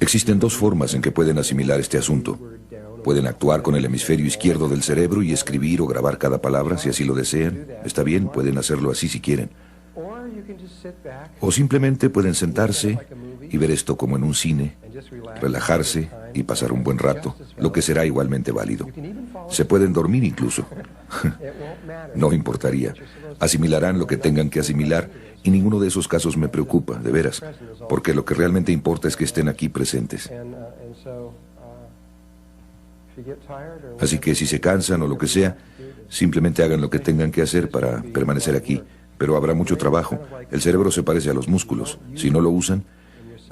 Existen dos formas en que pueden asimilar este asunto. Pueden actuar con el hemisferio izquierdo del cerebro y escribir o grabar cada palabra si así lo desean. Está bien, pueden hacerlo así si quieren. O simplemente pueden sentarse y ver esto como en un cine, relajarse y pasar un buen rato, lo que será igualmente válido. Se pueden dormir incluso. No importaría. Asimilarán lo que tengan que asimilar y ninguno de esos casos me preocupa, de veras, porque lo que realmente importa es que estén aquí presentes. Así que si se cansan o lo que sea, simplemente hagan lo que tengan que hacer para permanecer aquí. Pero habrá mucho trabajo. El cerebro se parece a los músculos. Si no lo usan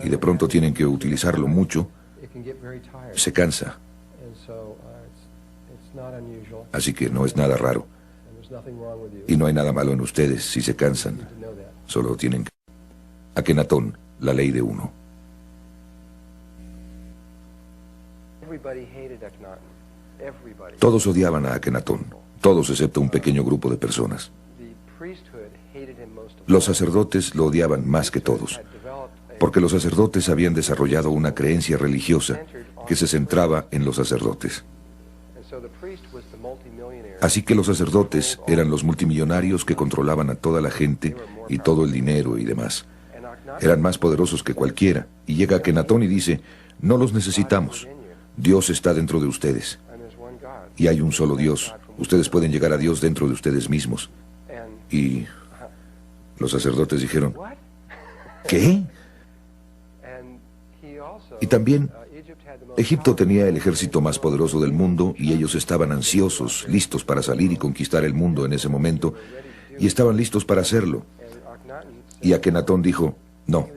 y de pronto tienen que utilizarlo mucho, se cansa. Así que no es nada raro. Y no hay nada malo en ustedes si se cansan. Solo tienen que... Akenatón, la ley de uno. Todos odiaban a Akenatón. Todos excepto un pequeño grupo de personas. Los sacerdotes lo odiaban más que todos, porque los sacerdotes habían desarrollado una creencia religiosa que se centraba en los sacerdotes. Así que los sacerdotes eran los multimillonarios que controlaban a toda la gente y todo el dinero y demás. Eran más poderosos que cualquiera, y llega Akenatón y dice, no los necesitamos, Dios está dentro de ustedes. Y hay un solo Dios, ustedes pueden llegar a Dios dentro de ustedes mismos. Y los sacerdotes dijeron, ¿qué? Y también, Egipto tenía el ejército más poderoso del mundo y ellos estaban ansiosos, listos para salir y conquistar el mundo en ese momento, y estaban listos para hacerlo. Y Akenatón dijo, no.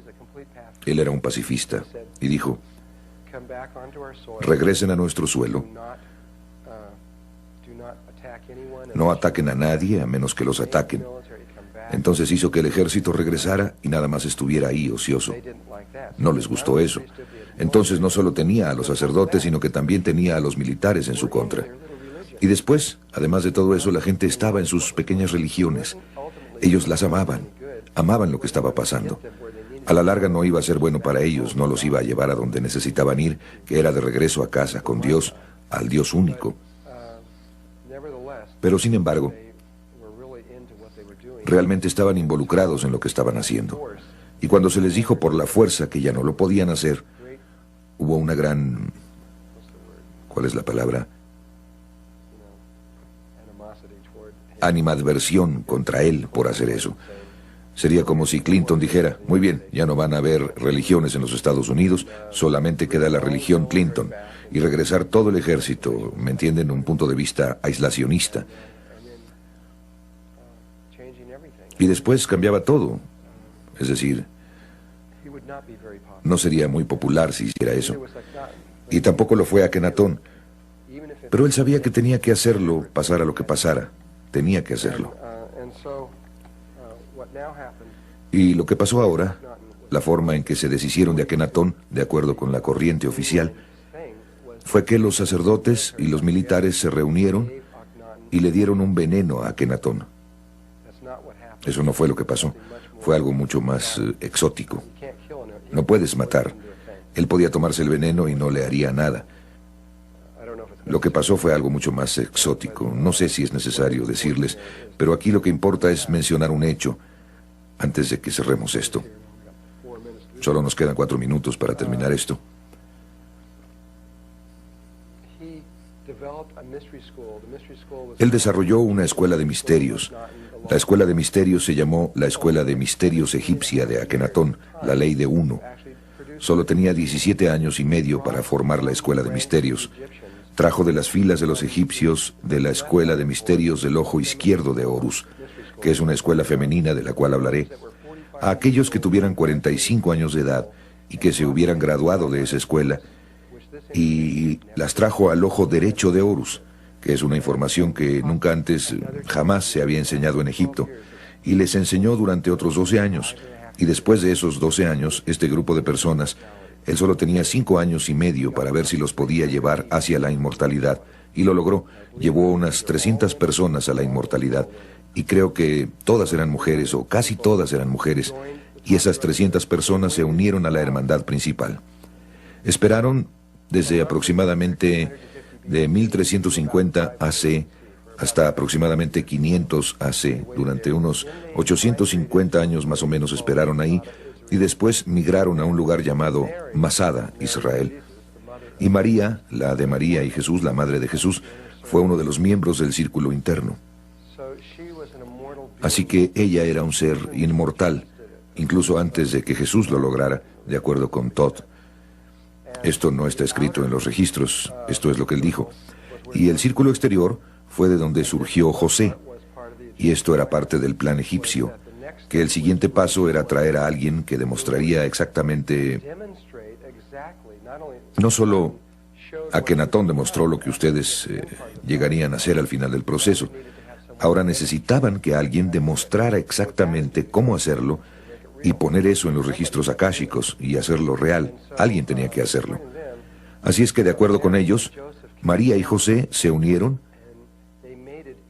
Él era un pacifista, y dijo, regresen a nuestro suelo, no ataquen a nadie a menos que los ataquen. Entonces hizo que el ejército regresara y nada más estuviera ahí ocioso. No les gustó eso. Entonces no solo tenía a los sacerdotes, sino que también tenía a los militares en su contra. Y después, además de todo eso, la gente estaba en sus pequeñas religiones. Ellos las amaban lo que estaba pasando. A la larga no iba a ser bueno para ellos, no los iba a llevar a donde necesitaban ir, que era de regreso a casa con Dios, al Dios único. Pero sin embargo, realmente estaban involucrados en lo que estaban haciendo. Y cuando se les dijo por la fuerza que ya no lo podían hacer, hubo una gran... ¿Cuál es la palabra? Animadversión contra él por hacer eso. Sería como si Clinton dijera, muy bien, ya no van a haber religiones en los Estados Unidos, solamente queda la religión Clinton, y regresar todo el ejército, ¿me entienden?, un punto de vista aislacionista. Y después cambiaba todo. Es decir, no sería muy popular si hiciera eso. Y tampoco lo fue Akenatón. Pero él sabía que tenía que hacerlo, pasara lo que pasara. Tenía que hacerlo. Y lo que pasó ahora, la forma en que se deshicieron de Akenatón, de acuerdo con la corriente oficial, fue que los sacerdotes y los militares se reunieron y le dieron un veneno a Akenatón. Eso no fue lo que pasó. Fue algo mucho más exótico. No puedes matar. Él podía tomarse el veneno y no le haría nada. Lo que pasó fue algo mucho más exótico. No sé si es necesario decirles, pero aquí lo que importa es mencionar un hecho antes de que cerremos esto. Solo nos quedan 4 minutos para terminar esto. Él desarrolló una escuela de misterios. La escuela de misterios se llamó la Escuela de Misterios Egipcia de Akenatón, la ley de uno. Solo tenía 17 años y medio para formar la escuela de misterios. Trajo de las filas de los egipcios de la Escuela de Misterios del Ojo Izquierdo de Horus, que es una escuela femenina de la cual hablaré, a aquellos que tuvieran 45 años de edad y que se hubieran graduado de esa escuela, y las trajo al Ojo Derecho de Horus, que es una información que nunca antes, jamás se había enseñado en Egipto, y les enseñó durante otros 12 años, y después de esos 12 años, este grupo de personas, él solo tenía 5 años y medio para ver si los podía llevar hacia la inmortalidad, y lo logró. Llevó unas 300 personas a la inmortalidad, y creo que todas eran mujeres, o casi todas eran mujeres, y esas 300 personas se unieron a la hermandad principal. Esperaron desde aproximadamente de 1350 AC hasta aproximadamente 500 AC. Durante unos 850 años más o menos esperaron ahí y después migraron a un lugar llamado Masada, Israel. Y María, la de María y Jesús, la madre de Jesús, fue uno de los miembros del círculo interno. Así que ella era un ser inmortal, incluso antes de que Jesús lo lograra, de acuerdo con Todd. Esto no está escrito en los registros, esto es lo que él dijo. Y el círculo exterior fue de donde surgió José, y esto era parte del plan egipcio, que el siguiente paso era traer a alguien que demostraría exactamente, no solo Akenatón demostró lo que ustedes llegarían a hacer al final del proceso. Ahora necesitaban que alguien demostrara exactamente cómo hacerlo y poner eso en los registros akáshicos y hacerlo real. Alguien tenía que hacerlo. Así es que, de acuerdo con ellos, María y José se unieron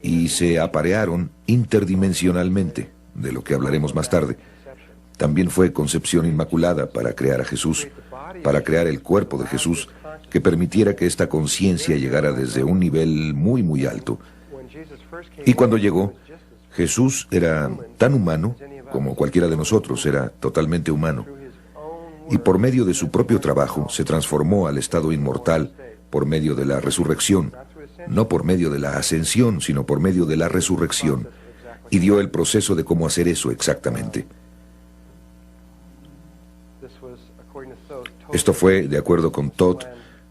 y se aparearon interdimensionalmente, de lo que hablaremos más tarde. También fue concepción inmaculada para crear a Jesús, para crear el cuerpo de Jesús, que permitiera que esta conciencia llegara desde un nivel muy, muy alto. Y cuando llegó, Jesús era tan humano como cualquiera de nosotros, era totalmente humano. Y por medio de su propio trabajo se transformó al estado inmortal por medio de la resurrección, no por medio de la ascensión, sino por medio de la resurrección, y dio el proceso de cómo hacer eso exactamente. Esto fue, de acuerdo con Todd,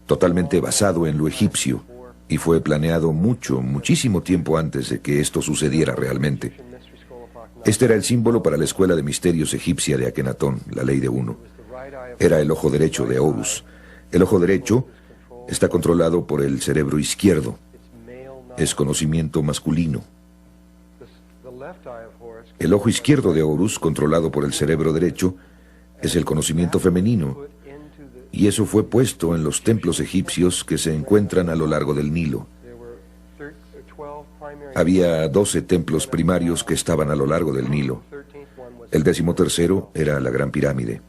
totalmente basado en lo egipcio, y fue planeado muchísimo tiempo antes de que esto sucediera realmente. Este era el símbolo para la escuela de misterios egipcia de Akenatón, la ley de uno. Era el ojo derecho de Horus. El ojo derecho está controlado por el cerebro izquierdo. Es conocimiento masculino. El ojo izquierdo de Horus, controlado por el cerebro derecho, es el conocimiento femenino. Y eso fue puesto en los templos egipcios que se encuentran a lo largo del Nilo. Había 12 templos primarios que estaban a lo largo del Nilo. El 13º era la Gran Pirámide.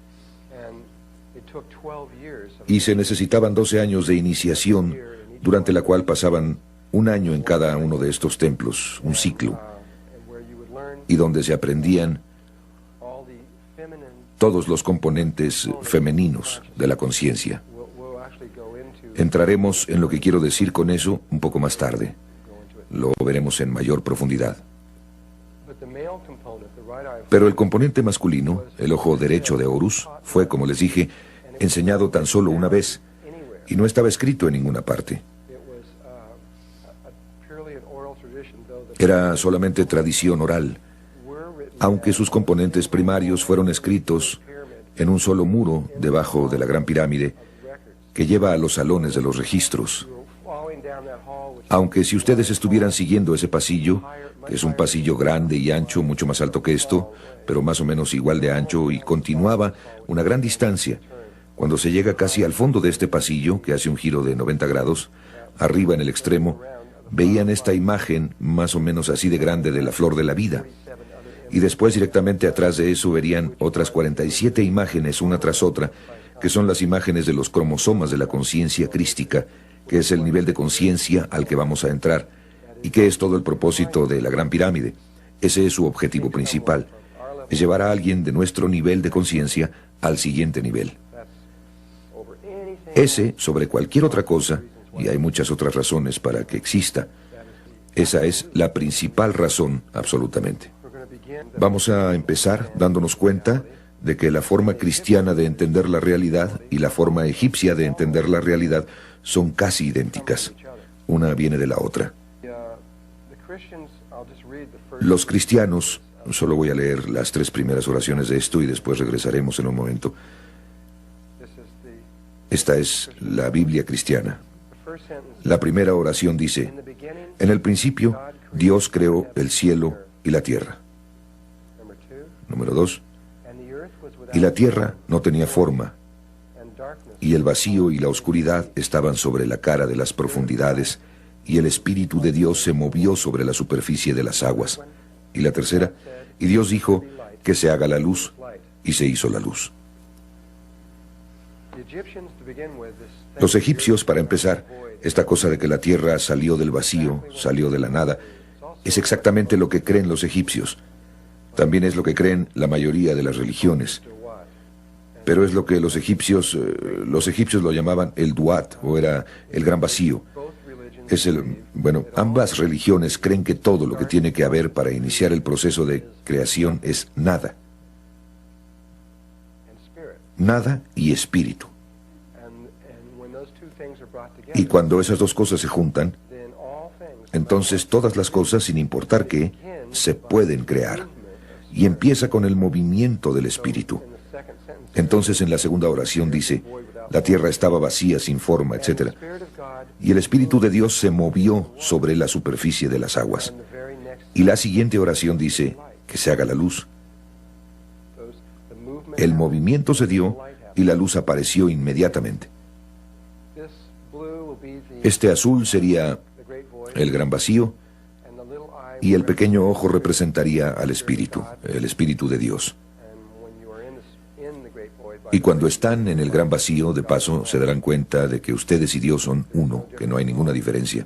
Y se necesitaban 12 años de iniciación, durante la cual pasaban un año en cada uno de estos templos, un ciclo, y donde se aprendían todos los componentes femeninos de la conciencia. Entraremos en lo que quiero decir con eso un poco más tarde. Lo veremos en mayor profundidad. Pero el componente masculino, el ojo derecho de Horus, fue, como les dije, enseñado tan solo una vez, y no estaba escrito en ninguna parte. Era solamente tradición oral, aunque sus componentes primarios fueron escritos en un solo muro debajo de la Gran Pirámide que lleva a los salones de los registros. Aunque si ustedes estuvieran siguiendo ese pasillo, que es un pasillo grande y ancho, mucho más alto que esto, pero más o menos igual de ancho, y continuaba una gran distancia, cuando se llega casi al fondo de este pasillo, que hace un giro de 90 grados, arriba en el extremo, veían esta imagen más o menos así de grande de la flor de la vida. Y después directamente atrás de eso verían otras 47 imágenes, una tras otra, que son las imágenes de los cromosomas de la conciencia crística, que es el nivel de conciencia al que vamos a entrar, y que es todo el propósito de la Gran Pirámide. Ese es su objetivo principal, es llevar a alguien de nuestro nivel de conciencia al siguiente nivel. Ese, sobre cualquier otra cosa, y hay muchas otras razones para que exista, esa es la principal razón, absolutamente. Vamos a empezar dándonos cuenta de que la forma cristiana de entender la realidad y la forma egipcia de entender la realidad son casi idénticas. Una viene de la otra. Los cristianos, solo voy a leer las 3 primeras oraciones de esto y después regresaremos en un momento. Esta es la Biblia cristiana. La primera oración dice: en el principio, Dios creó el cielo y la tierra. Número 2. Y la tierra no tenía forma, y el vacío y la oscuridad estaban sobre la cara de las profundidades, y el Espíritu de Dios se movió sobre la superficie de las aguas. Y la tercera, y Dios dijo: que se haga la luz, y se hizo la luz. Los egipcios, para empezar, esta cosa de que la tierra salió del vacío, salió de la nada, es exactamente lo que creen los egipcios. También es lo que creen la mayoría de las religiones. Pero es lo que los egipcios lo llamaban el Duat, o era el gran vacío. Ambas religiones creen que todo lo que tiene que haber para iniciar el proceso de creación es nada. Nada y espíritu. Y cuando esas dos cosas se juntan, entonces todas las cosas, sin importar qué, se pueden crear. Y empieza con el movimiento del espíritu. Entonces en la segunda oración dice, la tierra estaba vacía, sin forma, etc. Y el Espíritu de Dios se movió sobre la superficie de las aguas. Y la siguiente oración dice, que se haga la luz. El movimiento se dio y la luz apareció inmediatamente. Este azul sería el gran vacío y el pequeño ojo representaría al Espíritu, el Espíritu de Dios. Y cuando están en el gran vacío, de paso, se darán cuenta de que ustedes y Dios son uno, que no hay ninguna diferencia.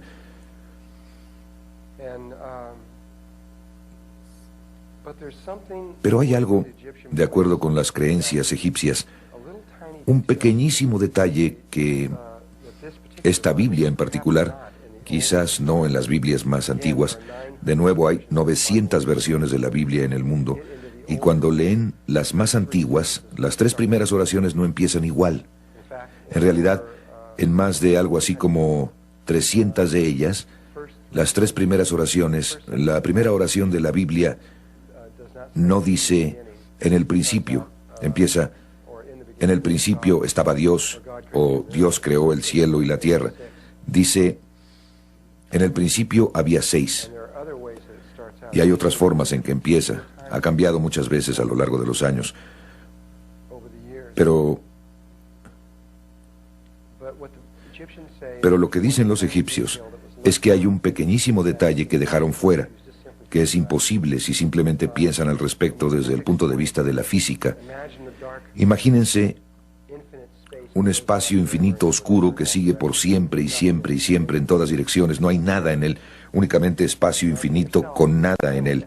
Pero hay algo, de acuerdo con las creencias egipcias, un pequeñísimo detalle que esta Biblia en particular, quizás no en las Biblias más antiguas, de nuevo hay 900 versiones de la Biblia en el mundo, y cuando leen las más antiguas, las 3 primeras oraciones no empiezan igual. En realidad, en más de algo así como 300 de ellas, las 3 primeras oraciones, la primera oración de la Biblia no dice en el principio, empieza en el principio estaba Dios, o Dios creó el cielo y la tierra. Dice, en el principio había 6. Y hay otras formas en que empieza. Ha cambiado muchas veces a lo largo de los años. Pero lo que dicen los egipcios es que hay un pequeñísimo detalle que dejaron fuera, que es imposible si simplemente piensan al respecto desde el punto de vista de la física. Imagínense un espacio infinito oscuro que sigue por siempre y siempre y siempre en todas direcciones. No hay nada en él, únicamente espacio infinito con nada en él.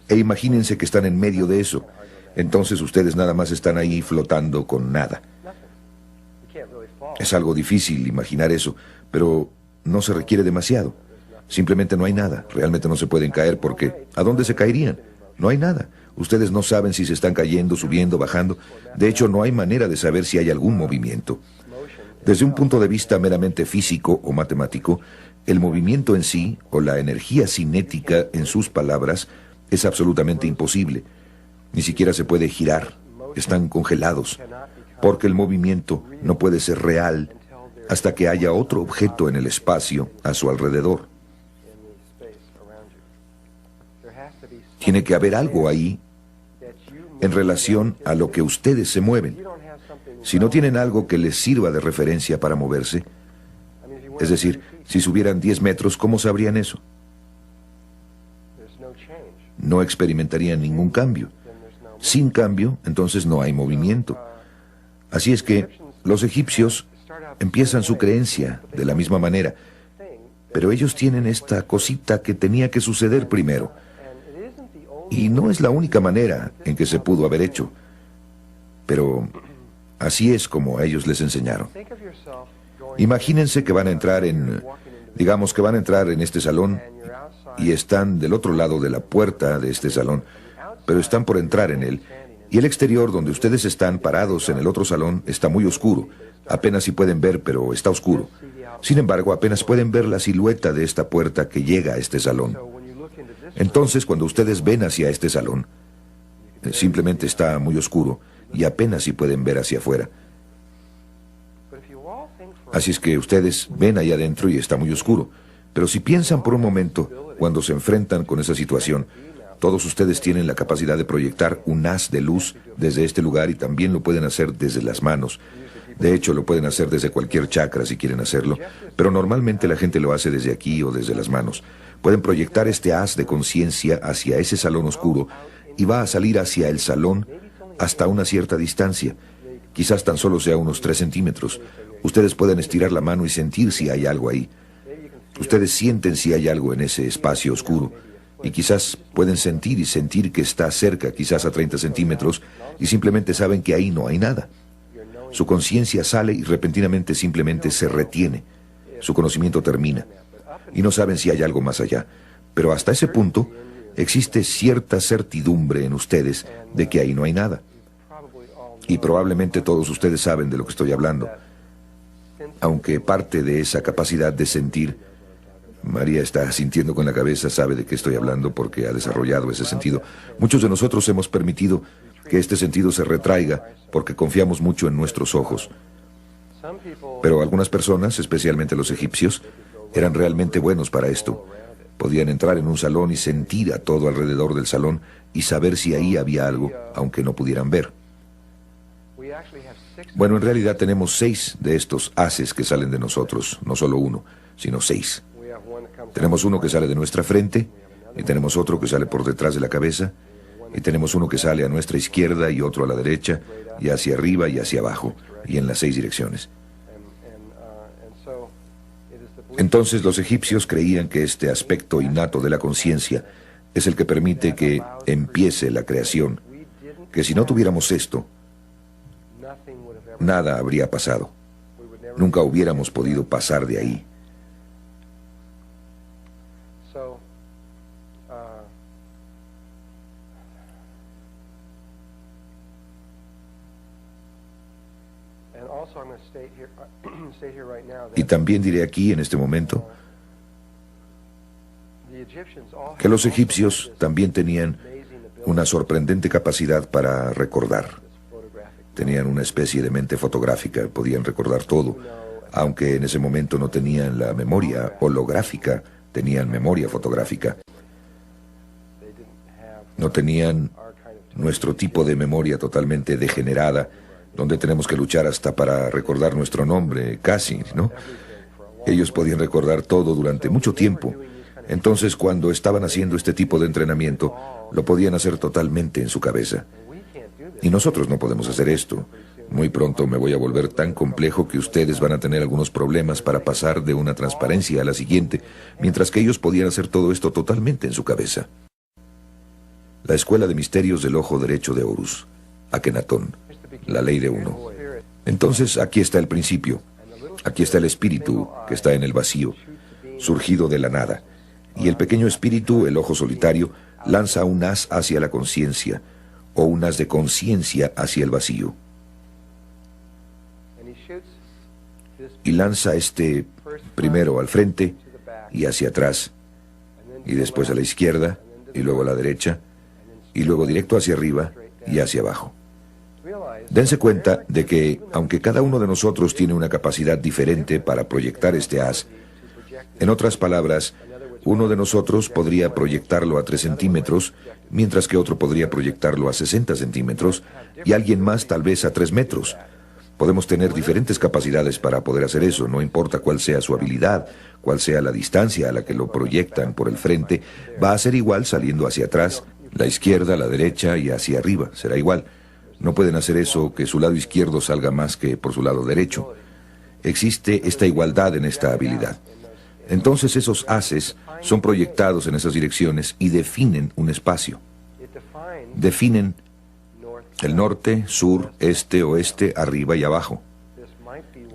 E imagínense que están en medio de eso. Entonces ustedes nada más están ahí flotando con nada. Es algo difícil imaginar eso, pero no se requiere demasiado. Simplemente no hay nada. Realmente no se pueden caer porque ¿a dónde se caerían? No hay nada. Ustedes no saben si se están cayendo, subiendo, bajando. De hecho, no hay manera de saber si hay algún movimiento. Desde un punto de vista meramente físico o matemático, el movimiento en sí, o la energía cinética en sus palabras, es absolutamente imposible. Ni siquiera se puede girar. Están congelados. Porque el movimiento no puede ser real hasta que haya otro objeto en el espacio a su alrededor. Tiene que haber algo ahí en relación a lo que ustedes se mueven. Si no tienen algo que les sirva de referencia para moverse, es decir, si subieran 10 metros, ¿cómo sabrían eso? No experimentarían ningún cambio. Sin cambio, entonces no hay movimiento. Así es que los egipcios empiezan su creencia de la misma manera, pero ellos tienen esta cosita que tenía que suceder primero. Y no es la única manera en que se pudo haber hecho, pero así es como a ellos les enseñaron. Imagínense que van a entrar digamos que van a entrar en este salón y están del otro lado de la puerta de este salón, pero están por entrar en él, y el exterior donde ustedes están parados en el otro salón está muy oscuro. Apenas si pueden ver, pero está oscuro. Sin embargo, apenas pueden ver la silueta de esta puerta que llega a este salón. Entonces, cuando ustedes ven hacia este salón, simplemente está muy oscuro y apenas si pueden ver hacia afuera. Así es que ustedes ven ahí adentro y está muy oscuro. Pero si piensan por un momento, cuando se enfrentan con esa situación, todos ustedes tienen la capacidad de proyectar un haz de luz desde este lugar y también lo pueden hacer desde las manos. De hecho, lo pueden hacer desde cualquier chakra si quieren hacerlo, pero normalmente la gente lo hace desde aquí o desde las manos. Pueden proyectar este haz de conciencia hacia ese salón oscuro y va a salir hacia el salón hasta una cierta distancia. Quizás tan solo sea unos 3 centímetros. Ustedes pueden estirar la mano y sentir si hay algo ahí. Ustedes sienten si hay algo en ese espacio oscuro. Y quizás pueden sentir y sentir que está cerca, quizás a 30 centímetros, y simplemente saben que ahí no hay nada. Su conciencia sale y repentinamente simplemente se retiene. Su conocimiento termina. Y no saben si hay algo más allá. Pero hasta ese punto, existe cierta certidumbre en ustedes de que ahí no hay nada. Y probablemente todos ustedes saben de lo que estoy hablando. Aunque parte de esa capacidad de sentir, María está sintiendo con la cabeza, sabe de qué estoy hablando porque ha desarrollado ese sentido. Muchos de nosotros hemos permitido que este sentido se retraiga porque confiamos mucho en nuestros ojos. Pero algunas personas, especialmente los egipcios, eran realmente buenos para esto. Podían entrar en un salón y sentir a todo alrededor del salón y saber si ahí había algo, aunque no pudieran ver. Bueno, en realidad tenemos 6 de estos haces que salen de nosotros, no solo uno, sino 6. Tenemos uno que sale de nuestra frente, y tenemos otro que sale por detrás de la cabeza, y tenemos uno que sale a nuestra izquierda y otro a la derecha, y hacia arriba y hacia abajo, y en las 6 direcciones. Entonces los egipcios creían que este aspecto innato de la conciencia es el que permite que empiece la creación, que si no tuviéramos esto, nada habría pasado. Nunca hubiéramos podido pasar de ahí. Y también diré aquí, en este momento, que los egipcios también tenían una sorprendente capacidad para recordar. Tenían una especie de mente fotográfica, podían recordar todo, aunque en ese momento no tenían la memoria holográfica, tenían memoria fotográfica. No tenían nuestro tipo de memoria totalmente degenerada, donde tenemos que luchar hasta para recordar nuestro nombre, casi, ¿no? Ellos podían recordar todo durante mucho tiempo. Entonces, cuando estaban haciendo este tipo de entrenamiento, lo podían hacer totalmente en su cabeza. Y nosotros no podemos hacer esto. Muy pronto me voy a volver tan complejo que ustedes van a tener algunos problemas para pasar de una transparencia a la siguiente, mientras que ellos podían hacer todo esto totalmente en su cabeza. La Escuela de Misterios del Ojo Derecho de Horus, Akenatón, la ley de uno. Entonces, aquí está el principio. Aquí está el espíritu que está en el vacío, surgido de la nada. Y el pequeño espíritu, el ojo solitario, lanza un haz hacia la conciencia, o un haz de conciencia hacia el vacío. Y lanza este primero al frente y hacia atrás, y después a la izquierda, y luego a la derecha, y luego directo hacia arriba y hacia abajo. Dense cuenta de que, aunque cada uno de nosotros tiene una capacidad diferente para proyectar este haz, en otras palabras, uno de nosotros podría proyectarlo a 3 centímetros, mientras que otro podría proyectarlo a 60 centímetros, y alguien más tal vez a 3 metros. Podemos tener diferentes capacidades para poder hacer eso, no importa cuál sea su habilidad, cuál sea la distancia a la que lo proyectan por el frente, va a ser igual saliendo hacia atrás, la izquierda, la derecha y hacia arriba, será igual. No pueden hacer eso que su lado izquierdo salga más que por su lado derecho. Existe esta igualdad en esta habilidad. Entonces esos haces son proyectados en esas direcciones y definen un espacio. Definen el norte, sur, este, oeste, arriba y abajo.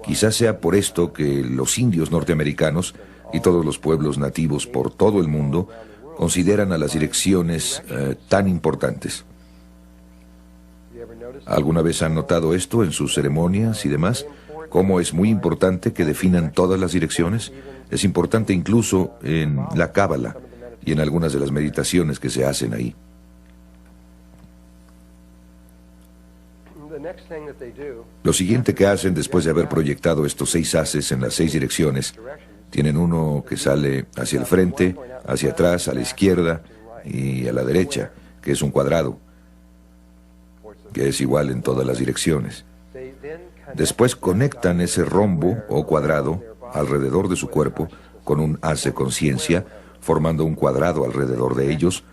Quizás sea por esto que los indios norteamericanos y todos los pueblos nativos por todo el mundo consideran a las direcciones tan importantes. ¿Alguna vez han notado esto en sus ceremonias y demás? ¿Cómo es muy importante que definan todas las direcciones? Es importante incluso en la Cábala y en algunas de las meditaciones que se hacen ahí. Lo siguiente que hacen después de haber proyectado estos 6 haces en las 6 direcciones, tienen uno que sale hacia el frente, hacia atrás, a la izquierda y a la derecha, que es un cuadrado, que es igual en todas las direcciones. Después conectan ese rombo o cuadrado alrededor de su cuerpo con un haz de conciencia, formando un cuadrado alrededor de ellos,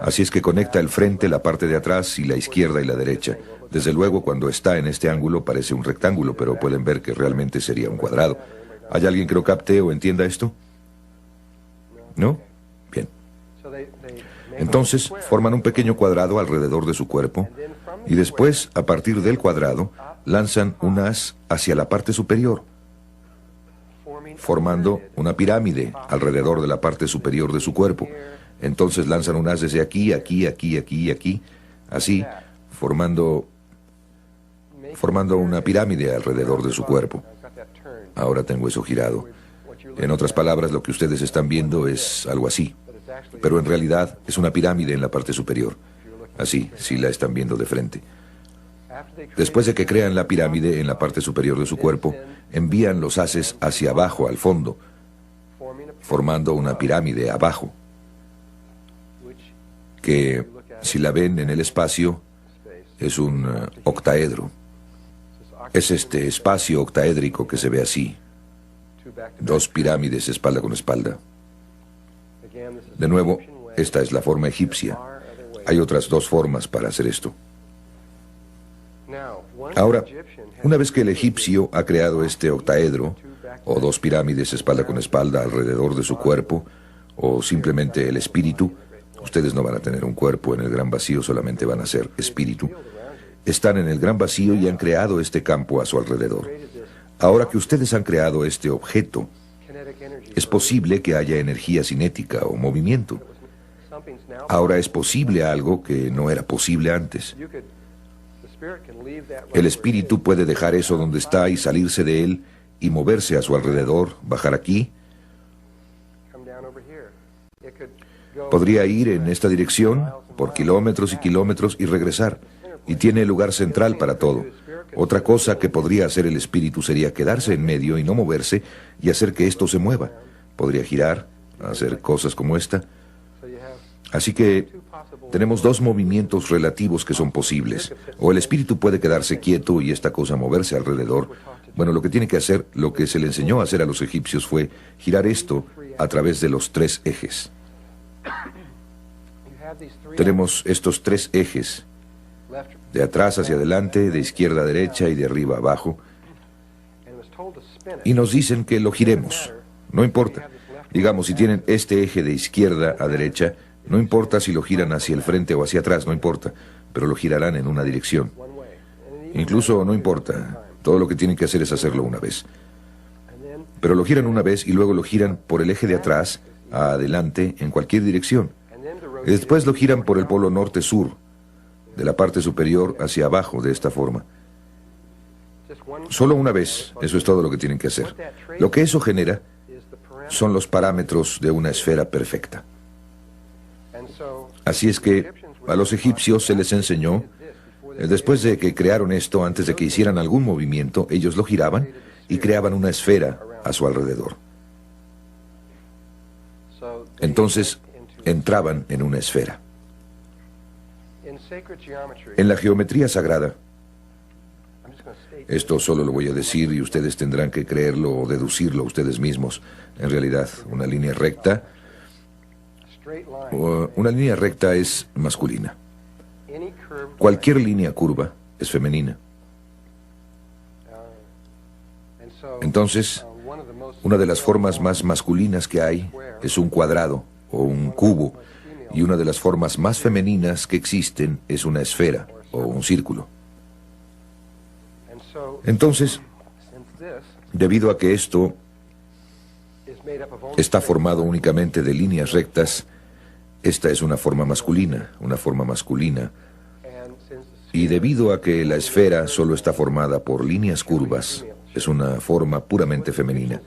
Así es que conecta el frente, la parte de atrás y la izquierda y la derecha. Desde luego, cuando está en este ángulo parece un rectángulo, pero pueden ver que realmente sería un cuadrado. ¿Hay alguien que lo capte o entienda esto? ¿No? Bien. Entonces, forman un pequeño cuadrado alrededor de su cuerpo y después, a partir del cuadrado, lanzan un haz hacia la parte superior, formando una pirámide alrededor de la parte superior de su cuerpo. Entonces lanzan un haz desde aquí, aquí, aquí, aquí y aquí, así, formando una pirámide alrededor de su cuerpo. Ahora tengo eso girado. En otras palabras, lo que ustedes están viendo es algo así, pero en realidad es una pirámide en la parte superior. Así, si la están viendo de frente. Después de que crean la pirámide en la parte superior de su cuerpo, envían los haces hacia abajo, al fondo, formando una pirámide abajo, que, si la ven en el espacio, es un octaedro. Es este espacio octaédrico que se ve así. Dos pirámides espalda con espalda. De nuevo, esta es la forma egipcia. Hay otras dos formas para hacer esto. Ahora, una vez que el egipcio ha creado este octaedro, o dos pirámides espalda con espalda alrededor de su cuerpo, o simplemente el espíritu, ustedes no van a tener un cuerpo en el gran vacío, solamente van a ser espíritu. Están en el gran vacío y han creado este campo a su alrededor. Ahora que ustedes han creado este objeto, es posible que haya energía cinética o movimiento. Ahora es posible algo que no era posible antes. El espíritu puede dejar eso donde está y salirse de él y moverse a su alrededor, bajar aquí. Podría ir en esta dirección por kilómetros y kilómetros y regresar. Y tiene el lugar central para todo. Otra cosa que podría hacer el espíritu sería quedarse en medio y no moverse y hacer que esto se mueva. Podría girar, hacer cosas como esta. Así que tenemos dos movimientos relativos que son posibles. O el espíritu puede quedarse quieto y esta cosa moverse alrededor. Bueno, lo que tiene que hacer, lo que se le enseñó a hacer a los egipcios fue girar esto a través de los tres ejes. Tenemos estos tres ejes, de atrás hacia adelante, de izquierda a derecha y de arriba a abajo. Y nos dicen que lo giremos. No importa. Digamos, si tienen este eje de izquierda a derecha, no importa si lo giran hacia el frente o hacia atrás, no importa, pero lo girarán en una dirección. Incluso no importa, todo lo que tienen que hacer es hacerlo una vez. Pero lo giran una vez y luego lo giran por el eje de atrás a adelante en cualquier dirección. Y después lo giran por el polo norte-sur, de la parte superior hacia abajo, de esta forma. Solo una vez, eso es todo lo que tienen que hacer. Lo que eso genera son los parámetros de una esfera perfecta. Así es que a los egipcios se les enseñó, después de que crearon esto, antes de que hicieran algún movimiento, ellos lo giraban y creaban una esfera a su alrededor. Entonces, entraban en una esfera. En la geometría sagrada, esto solo lo voy a decir y ustedes tendrán que creerlo o deducirlo ustedes mismos. En realidad, una línea recta es masculina. Cualquier línea curva es femenina. Entonces, una de las formas más masculinas que hay es un cuadrado o un cubo, y una de las formas más femeninas que existen es una esfera o un círculo. Entonces, debido a que esto está formado únicamente de líneas rectas, esta es una forma masculina, y debido a que la esfera solo está formada por líneas curvas, es una forma puramente femenina.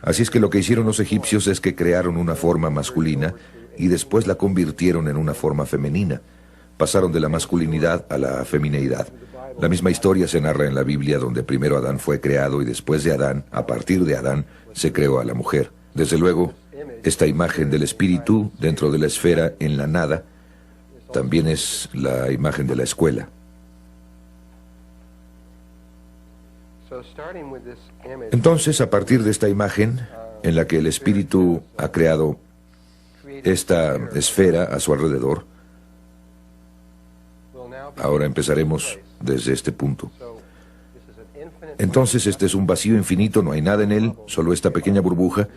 Así es que lo que hicieron los egipcios es que crearon una forma masculina y después la convirtieron en una forma femenina. Pasaron de la masculinidad a la femineidad. La misma historia se narra en la Biblia, donde primero Adán fue creado y después de Adán, a partir de Adán, se creó a la mujer. Desde luego, esta imagen del espíritu dentro de la esfera en la nada también es la imagen de la escuela. Entonces, a partir de esta imagen, en la que el espíritu ha creado esta esfera a su alrededor. Ahora empezaremos desde este punto. Entonces este es un vacío infinito, no hay nada en él, solo esta pequeña burbuja,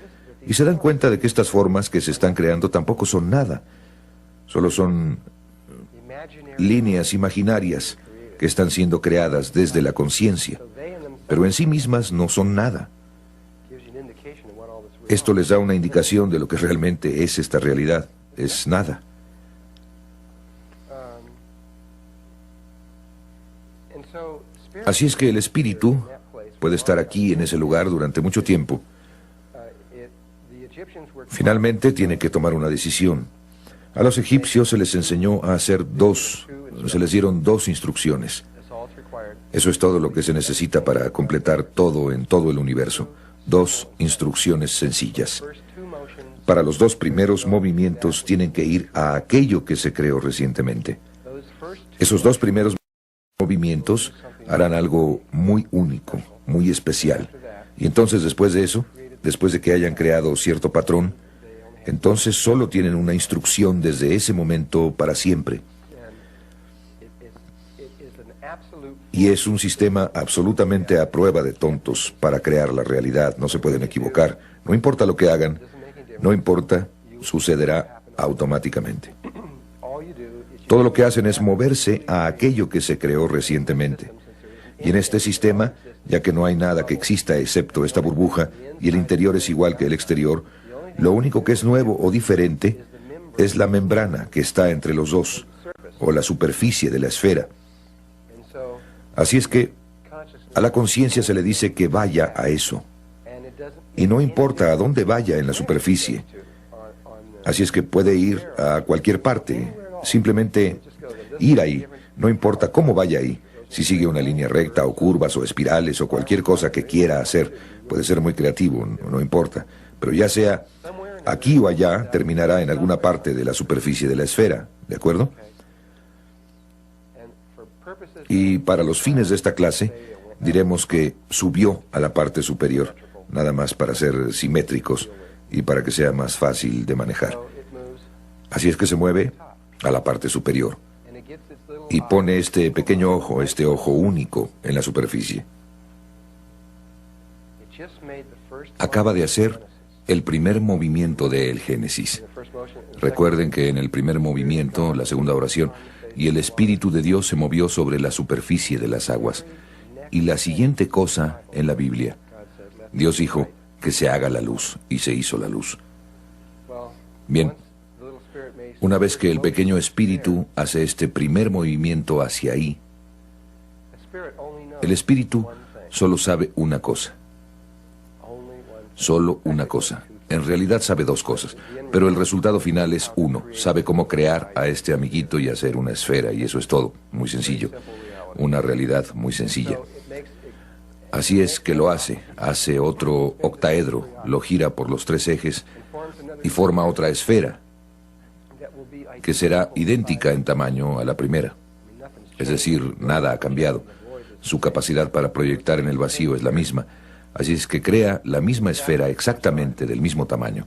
y se dan cuenta de que estas formas que se están creando tampoco son nada, solo son líneas imaginarias que están siendo creadas desde la conciencia, pero en sí mismas no son nada. Esto les da una indicación de lo que realmente es esta realidad, es nada. Así es que el espíritu puede estar aquí en ese lugar durante mucho tiempo. Finalmente tiene que tomar una decisión. A los egipcios se les enseñó a hacer se les dieron dos instrucciones. Eso es todo lo que se necesita para completar todo en todo el universo. Dos instrucciones sencillas. Para los dos primeros movimientos tienen que ir a aquello que se creó recientemente. Esos dos primeros movimientos harán algo muy único, muy especial. Y entonces después de eso, después de que hayan creado cierto patrón, entonces solo tienen una instrucción desde ese momento para siempre. Y es un sistema absolutamente a prueba de tontos para crear la realidad. No se pueden equivocar. No importa lo que hagan, no importa, sucederá automáticamente. Todo lo que hacen es moverse a aquello que se creó recientemente. Y en este sistema, ya que no hay nada que exista excepto esta burbuja, y el interior es igual que el exterior, lo único que es nuevo o diferente es la membrana que está entre los dos, o la superficie de la esfera. Así es que a la conciencia se le dice que vaya a eso. Y no importa a dónde vaya en la superficie. Así es que puede ir a cualquier parte, simplemente ir ahí, no importa cómo vaya ahí. Si sigue una línea recta o curvas o espirales o cualquier cosa que quiera hacer, puede ser muy creativo, no importa. Pero ya sea aquí o allá, terminará en alguna parte de la superficie de la esfera, ¿de acuerdo? Y para los fines de esta clase, diremos que subió a la parte superior, nada más para ser simétricos y para que sea más fácil de manejar. Así es que se mueve a la parte superior y pone este pequeño ojo, este ojo único en la superficie. Acaba de hacer el primer movimiento del Génesis. Recuerden que en el primer movimiento, la segunda oración, y el Espíritu de Dios se movió sobre la superficie de las aguas. Y la siguiente cosa en la Biblia, Dios dijo que se haga la luz, y se hizo la luz. Bien, una vez que el pequeño espíritu hace este primer movimiento hacia ahí, el espíritu solo sabe una cosa. Solo una cosa. En realidad sabe dos cosas, pero el resultado final es uno. Sabe cómo crear a este amiguito y hacer una esfera, y eso es todo. Muy sencillo. Una realidad muy sencilla. Así es que lo hace otro octaedro, lo gira por los tres ejes y forma otra esfera, que será idéntica en tamaño a la primera. Es decir, nada ha cambiado. Su capacidad para proyectar en el vacío es la misma. Así es que crea la misma esfera exactamente del mismo tamaño.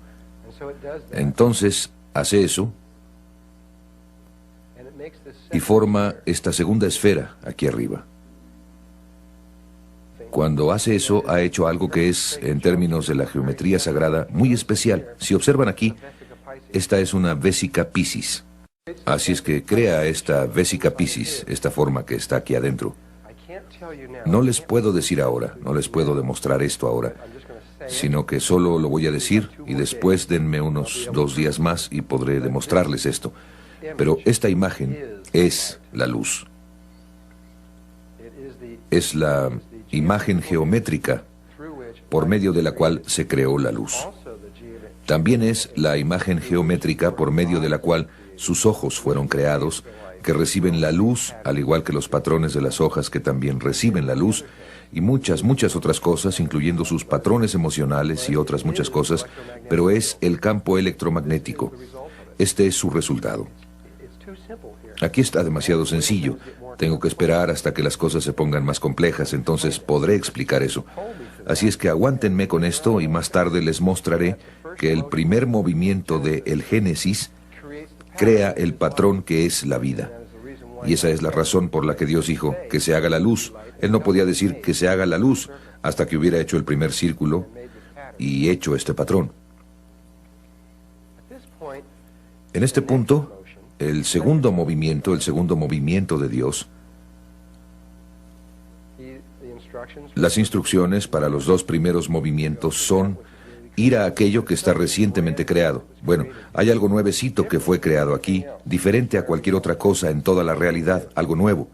Entonces hace eso y forma esta segunda esfera aquí arriba. Cuando hace eso, ha hecho algo que es, en términos de la geometría sagrada, muy especial. Si observan aquí, esta es una vésica Piscis. Así es que crea esta vésica Piscis, esta forma que está aquí adentro. No les puedo decir ahora, no les puedo demostrar esto ahora, sino que solo lo voy a decir y después denme unos 2 días más y podré demostrarles esto. Pero esta imagen es la luz. Es la imagen geométrica por medio de la cual se creó la luz. También es la imagen geométrica por medio de la cual sus ojos fueron creados, que reciben la luz, al igual que los patrones de las hojas que también reciben la luz, y muchas otras cosas, incluyendo sus patrones emocionales y otras muchas cosas, pero es el campo electromagnético. Este es su resultado. Aquí está demasiado sencillo. Tengo que esperar hasta que las cosas se pongan más complejas, entonces podré explicar eso. Así es que aguántenme con esto y más tarde les mostraré que el primer movimiento de el Génesis crea el patrón que es la vida. Y esa es la razón por la que Dios dijo que se haga la luz. Él no podía decir que se haga la luz hasta que hubiera hecho el primer círculo y hecho este patrón. En este punto, el segundo movimiento de Dios, las instrucciones para los dos primeros movimientos son ir a aquello que está recientemente creado. Bueno, hay algo nuevecito que fue creado aquí, diferente a cualquier otra cosa en toda la realidad, algo nuevo.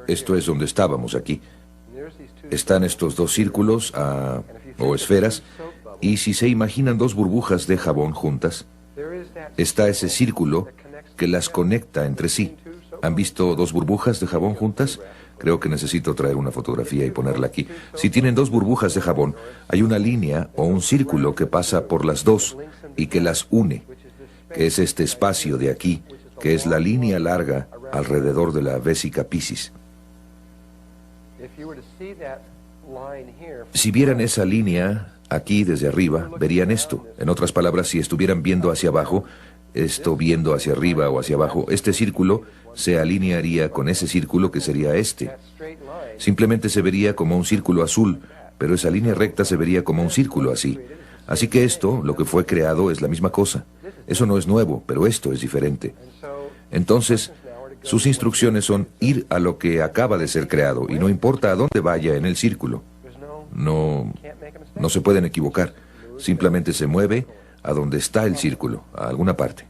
Esto es donde estábamos aquí. Están estos dos círculos o esferas, y si se imaginan dos burbujas de jabón juntas, está ese círculo que las conecta entre sí. ¿Han visto dos burbujas de jabón juntas? Creo que necesito traer una fotografía y ponerla aquí. Si tienen dos burbujas de jabón, hay una línea o un círculo que pasa por las dos y que las une, que es este espacio de aquí, que es la línea larga alrededor de la vésica Piscis. Si vieran esa línea aquí desde arriba, verían esto. En otras palabras, si estuvieran viendo hacia abajo, esto viendo hacia arriba o hacia abajo, este círculo se alinearía con ese círculo que sería este. Simplemente se vería como un círculo azul, pero esa línea recta se vería como un círculo así. Así que esto, lo que fue creado, es la misma cosa. Eso no es nuevo, pero esto es diferente. Entonces, sus instrucciones son ir a lo que acaba de ser creado, y no importa a dónde vaya en el círculo. No se pueden equivocar. Simplemente se mueve a donde está el círculo, a alguna parte.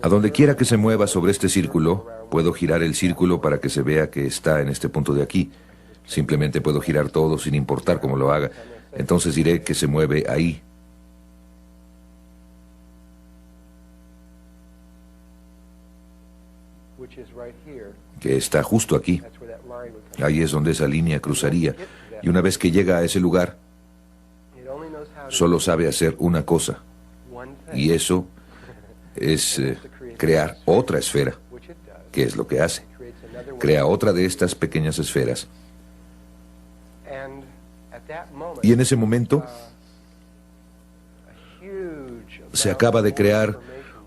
A donde quiera que se mueva sobre este círculo, puedo girar el círculo para que se vea que está en este punto de aquí. Simplemente puedo girar todo sin importar cómo lo haga. Entonces diré que se mueve ahí. Que está justo aquí. Ahí es donde esa línea cruzaría. Y una vez que llega a ese lugar, solo sabe hacer una cosa. Y eso es crear otra esfera, que es lo que hace. Crea otra de estas pequeñas esferas. Y en ese momento se acaba de crear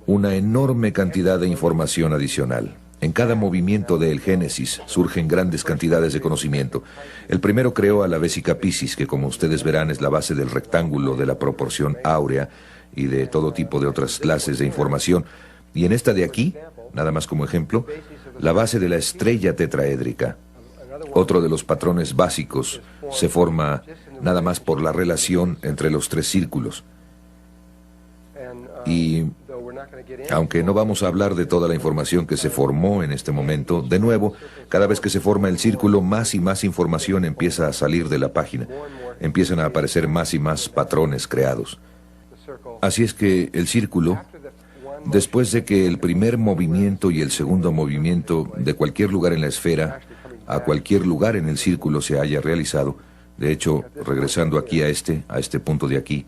una enorme cantidad de información adicional. En cada movimiento del Génesis surgen grandes cantidades de conocimiento. El primero creó a la vésica Piscis, que como ustedes verán es la base del rectángulo, de la proporción áurea y de todo tipo de otras clases de información. Y en esta de aquí, nada más como ejemplo, la base de la estrella tetraédrica. Otro de los patrones básicos se forma nada más por la relación entre los tres círculos. Y aunque no vamos a hablar de toda la información que se formó en este momento, de nuevo, cada vez que se forma el círculo, más y más información empieza a salir de la página. Empiezan a aparecer más y más patrones creados. Así es que el círculo, después de que el primer movimiento y el segundo movimiento de cualquier lugar en la esfera a cualquier lugar en el círculo se haya realizado, de hecho, regresando aquí a este punto de aquí,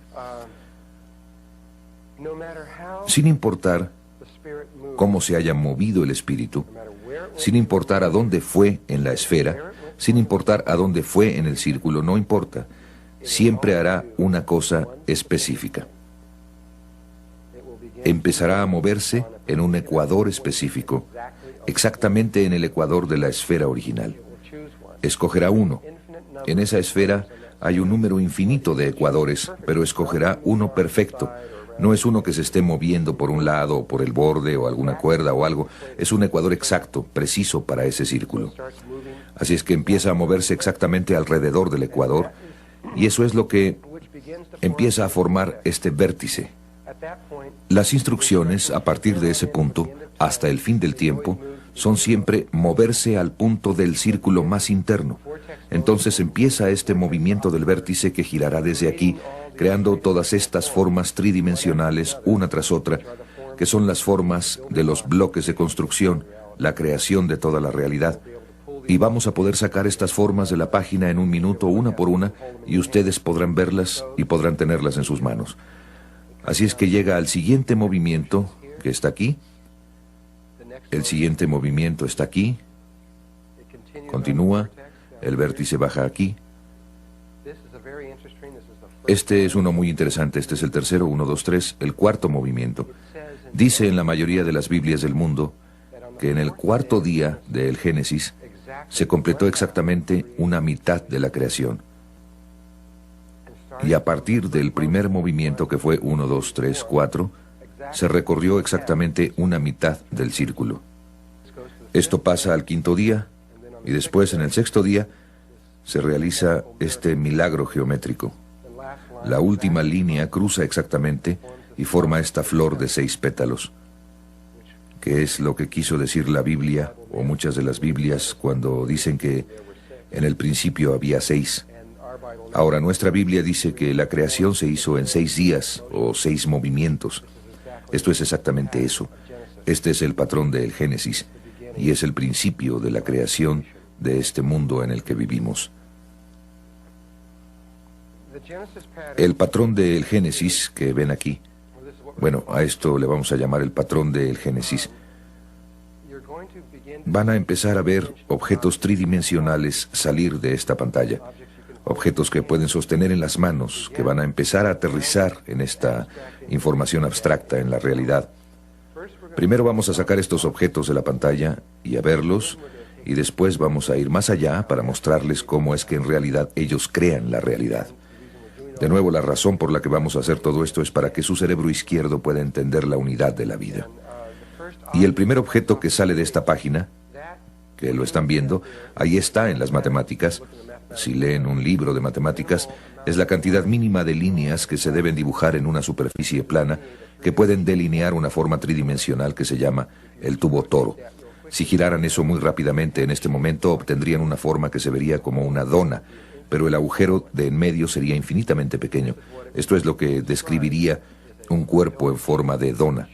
sin importar cómo se haya movido el espíritu, sin importar a dónde fue en la esfera, sin importar a dónde fue en el círculo, no importa, siempre hará una cosa específica. Empezará a moverse en un ecuador específico, exactamente en el ecuador de la esfera original. Escogerá uno. En esa esfera hay un número infinito de ecuadores, pero escogerá uno perfecto. No es uno que se esté moviendo por un lado o por el borde o alguna cuerda o algo. Es un ecuador exacto, preciso para ese círculo. Así es que empieza a moverse exactamente alrededor del ecuador, y eso es lo que empieza a formar este vértice. Las instrucciones a partir de ese punto, hasta el fin del tiempo, son siempre moverse al punto del círculo más interno. Entonces empieza este movimiento del vértice que girará desde aquí, creando todas estas formas tridimensionales una tras otra, que son las formas de los bloques de construcción, la creación de toda la realidad. Y vamos a poder sacar estas formas de la página en un minuto, una por una, y ustedes podrán verlas y podrán tenerlas en sus manos. Así es que llega al siguiente movimiento, que está aquí. El siguiente movimiento está aquí. Continúa, el vértice baja aquí. Este es uno muy interesante, este es el tercero, 1, 2, 3, el cuarto movimiento. Dice en la mayoría de las Biblias del mundo que en el cuarto día del Génesis se completó exactamente una mitad de la creación. Y a partir del primer movimiento, que fue 1, 2, 3, 4, se recorrió exactamente una mitad del círculo. Esto pasa al quinto día, y después en el sexto día se realiza este milagro geométrico. La última línea cruza exactamente y forma esta flor de 6 pétalos, que es lo que quiso decir la Biblia, o muchas de las Biblias, cuando dicen que en el principio había 6. Ahora, nuestra Biblia dice que la creación se hizo en 6 días, o 6 movimientos. Esto es exactamente eso. Este es el patrón del Génesis, y es el principio de la creación de este mundo en el que vivimos. El patrón del Génesis que ven aquí, bueno, a esto le vamos a llamar el patrón del Génesis. Van a empezar a ver objetos tridimensionales salir de esta pantalla. Objetos que pueden sostener en las manos, que van a empezar a aterrizar en esta información abstracta, en la realidad. Primero vamos a sacar estos objetos de la pantalla y a verlos, y después vamos a ir más allá para mostrarles cómo es que en realidad ellos crean la realidad. De nuevo, la razón por la que vamos a hacer todo esto es para que su cerebro izquierdo pueda entender la unidad de la vida. Y el primer objeto que sale de esta página, que lo están viendo, ahí está en las matemáticas. Si leen un libro de matemáticas, es la cantidad mínima de líneas que se deben dibujar en una superficie plana que pueden delinear una forma tridimensional que se llama el tubo toro. Si giraran eso muy rápidamente en este momento, obtendrían una forma que se vería como una dona, pero el agujero de en medio sería infinitamente pequeño. Esto es lo que describiría un cuerpo en forma de dona.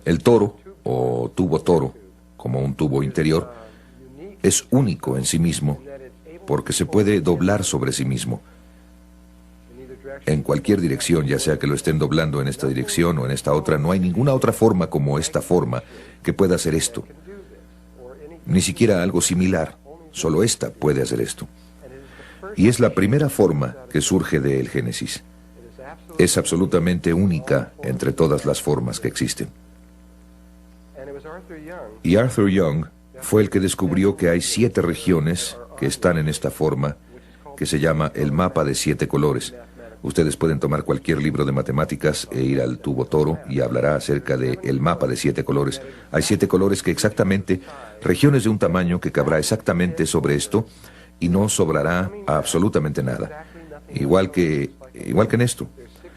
El toro, o tubo toro, como un tubo interior, es único en sí mismo, porque se puede doblar sobre sí mismo. En cualquier dirección, ya sea que lo estén doblando en esta dirección o en esta otra, no hay ninguna otra forma como esta forma que pueda hacer esto. Ni siquiera algo similar. Solo esta puede hacer esto. Y es la primera forma que surge del Génesis. Es absolutamente única entre todas las formas que existen. Y Arthur Young fue el que descubrió que hay 7 regiones que están en esta forma, que se llama el mapa de 7 colores. Ustedes pueden tomar cualquier libro de matemáticas e ir al tubo toro y hablará acerca del mapa de 7 colores. Hay 7 colores que exactamente, regiones de un tamaño que cabrá exactamente sobre esto y no sobrará absolutamente nada. Igual que en esto.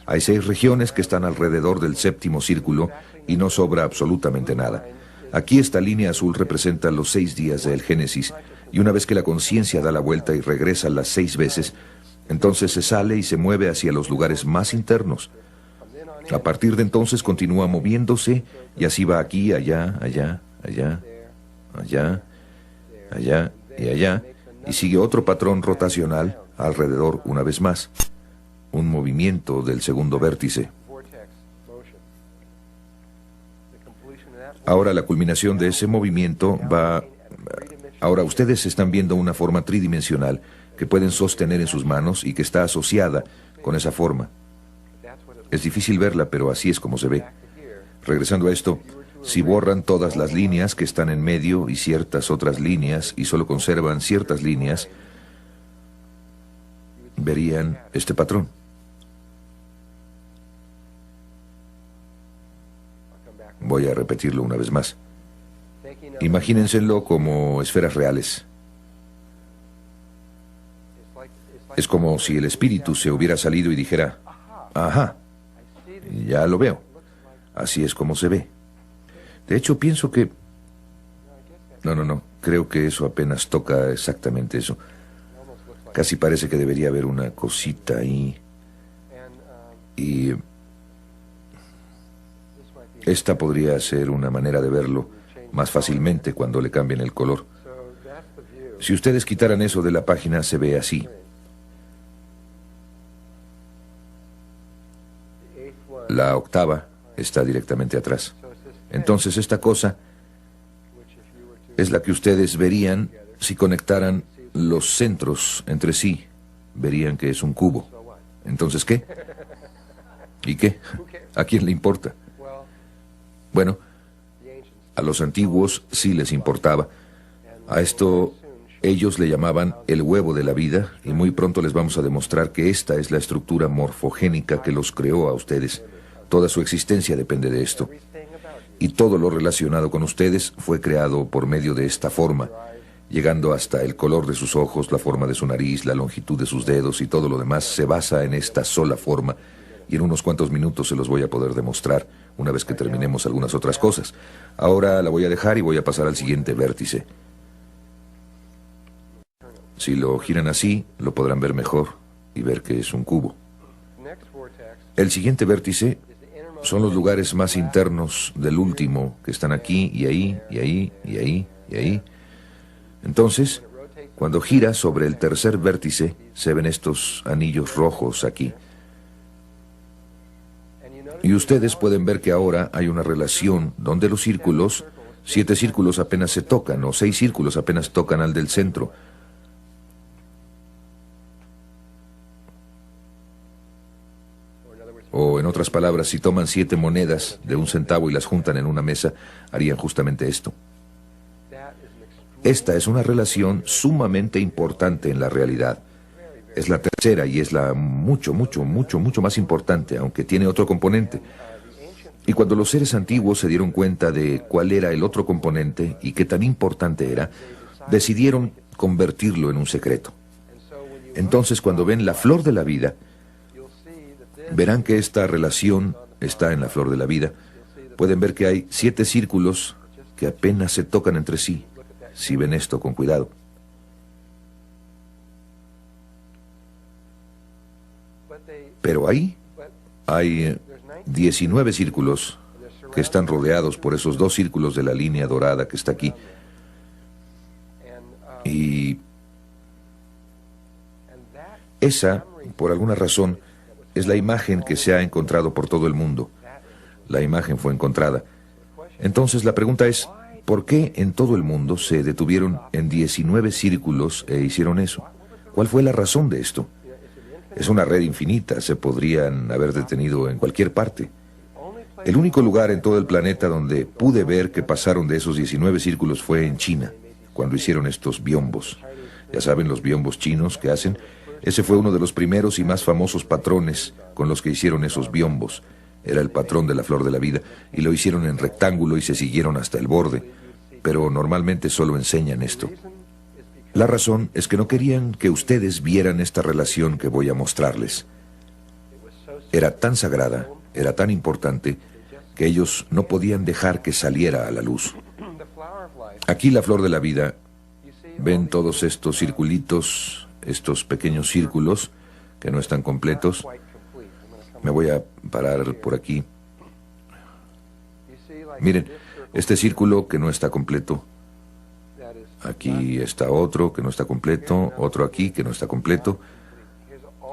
Hay 6 regiones que están alrededor del séptimo círculo y no sobra absolutamente nada. Aquí esta línea azul representa los 6 días del Génesis, y una vez que la conciencia da la vuelta y regresa las 6 veces, entonces se sale y se mueve hacia los lugares más internos. A partir de entonces continúa moviéndose y así va aquí, allá, allá, allá, allá, allá y allá, y sigue otro patrón rotacional alrededor una vez más, un movimiento del segundo vértice. Ahora la culminación de ese movimiento va... Ahora ustedes están viendo una forma tridimensional que pueden sostener en sus manos y que está asociada con esa forma. Es difícil verla, pero así es como se ve. Regresando a esto, si borran todas las líneas que están en medio y ciertas otras líneas y solo conservan ciertas líneas, verían este patrón. Voy a repetirlo una vez más. Imagínenselo como esferas reales. Es como si el espíritu se hubiera salido y dijera, ajá, ya lo veo. Así es como se ve. De hecho, pienso que... No, creo que eso apenas toca exactamente eso. Casi parece que debería haber una cosita ahí. Y... esta podría ser una manera de verlo más fácilmente cuando le cambien el color. Si ustedes quitaran eso de la página, se ve así. La octava está directamente atrás. Entonces esta cosa, es la que ustedes verían si conectaran los centros entre sí. Verían que es un cubo. Entonces, ¿qué? ¿Y qué? ¿A quién le importa? Bueno, a los antiguos sí les importaba. A esto ellos le llamaban el huevo de la vida, y muy pronto les vamos a demostrar que esta es la estructura morfogénica que los creó a ustedes. Toda su existencia depende de esto. Y todo lo relacionado con ustedes fue creado por medio de esta forma, llegando hasta el color de sus ojos, la forma de su nariz, la longitud de sus dedos y todo lo demás se basa en esta sola forma. Y en unos cuantos minutos se los voy a poder demostrar, una vez que terminemos algunas otras cosas. Ahora la voy a dejar y voy a pasar al siguiente vértice. Si lo giran así, lo podrán ver mejor y ver que es un cubo. El siguiente vértice son los lugares más internos del último, que están aquí y ahí, y ahí, y ahí, y ahí. Entonces, cuando gira sobre el tercer vértice, se ven estos anillos rojos aquí. Y ustedes pueden ver que ahora hay una relación donde los círculos, 7 círculos apenas se tocan, o 6 círculos apenas tocan al del centro. O en otras palabras, si toman 7 monedas de 1 centavo y las juntan en una mesa, harían justamente esto. Esta es una relación sumamente importante en la realidad. Es la tercera y es la mucho más importante, aunque tiene otro componente. Y cuando los seres antiguos se dieron cuenta de cuál era el otro componente y qué tan importante era, decidieron convertirlo en un secreto. Entonces, cuando ven la flor de la vida, verán que esta relación está en la flor de la vida. Pueden ver que hay 7 círculos que apenas se tocan entre sí, si ven esto con cuidado. Pero ahí hay 19 círculos que están rodeados por esos 2 círculos de la línea dorada que está aquí. Y esa, por alguna razón, es la imagen que se ha encontrado por todo el mundo. La imagen fue encontrada. Entonces la pregunta es, ¿por qué en todo el mundo se detuvieron en 19 círculos e hicieron eso? ¿Cuál fue la razón de esto? Es una red infinita, se podrían haber detenido en cualquier parte. El único lugar en todo el planeta donde pude ver que pasaron de esos 19 círculos fue en China, cuando hicieron estos biombos. Ya saben, los biombos chinos que hacen. Ese fue uno de los primeros y más famosos patrones con los que hicieron esos biombos. Era el patrón de la flor de la vida, y lo hicieron en rectángulo y se siguieron hasta el borde. Pero normalmente solo enseñan esto. La razón es que no querían que ustedes vieran esta relación que voy a mostrarles. Era tan sagrada, era tan importante, que ellos no podían dejar que saliera a la luz. Aquí la flor de la vida, ven todos estos circulitos, estos pequeños círculos que no están completos. Me voy a parar por aquí. Miren, este círculo que no está completo. Aquí está otro que no está completo, otro aquí que no está completo.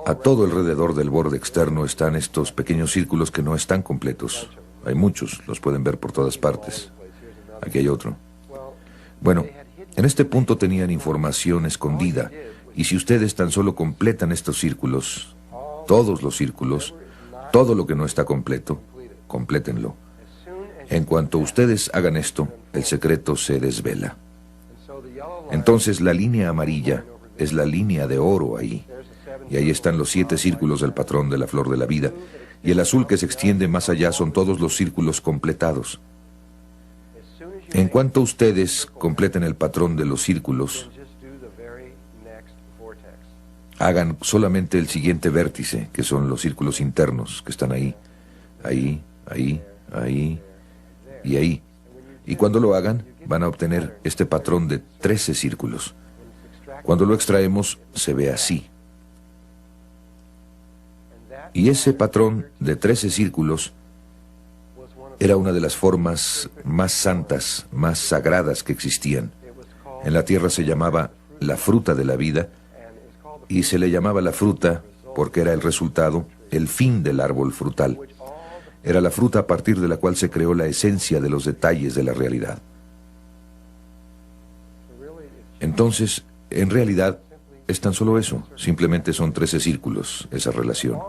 A todo alrededor del borde externo están estos pequeños círculos que no están completos. Hay muchos, los pueden ver por todas partes. Aquí hay otro. Bueno, en este punto tenían información escondida, y si ustedes tan solo completan estos círculos, todos los círculos, todo lo que no está completo, complétenlo. En cuanto ustedes hagan esto, el secreto se desvela. Entonces la línea amarilla es la línea de oro ahí. Y ahí están los 7 círculos del patrón de la flor de la vida. Y el azul que se extiende más allá son todos los círculos completados. En cuanto ustedes completen el patrón de los círculos, hagan solamente el siguiente vértice, que son los círculos internos que están ahí, ahí, ahí, ahí y ahí. Y cuando lo hagan, van a obtener este patrón de 13 círculos. Cuando lo extraemos, se ve así. Y ese patrón de 13 círculos era una de las formas más santas, más sagradas que existían. En la tierra se llamaba la fruta de la vida, y se le llamaba la fruta porque era el resultado, el fin del árbol frutal. Era la fruta a partir de la cual se creó la esencia de los detalles de la realidad. Entonces, en realidad, es tan solo eso. Simplemente son 13 círculos, esa relación.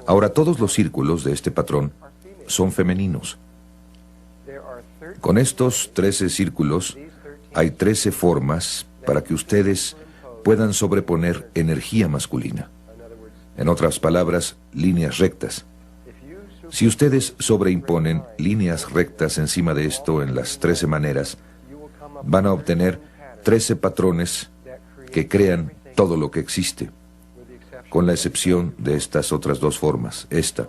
Ahora, todos los círculos de este patrón son femeninos. Con estos 13 círculos, hay 13 formas para que ustedes puedan sobreponer energía masculina. En otras palabras, líneas rectas. Si ustedes sobreimponen líneas rectas encima de esto en las 13 maneras, van a obtener 13 patrones que crean todo lo que existe, con la excepción de estas otras dos formas, esta,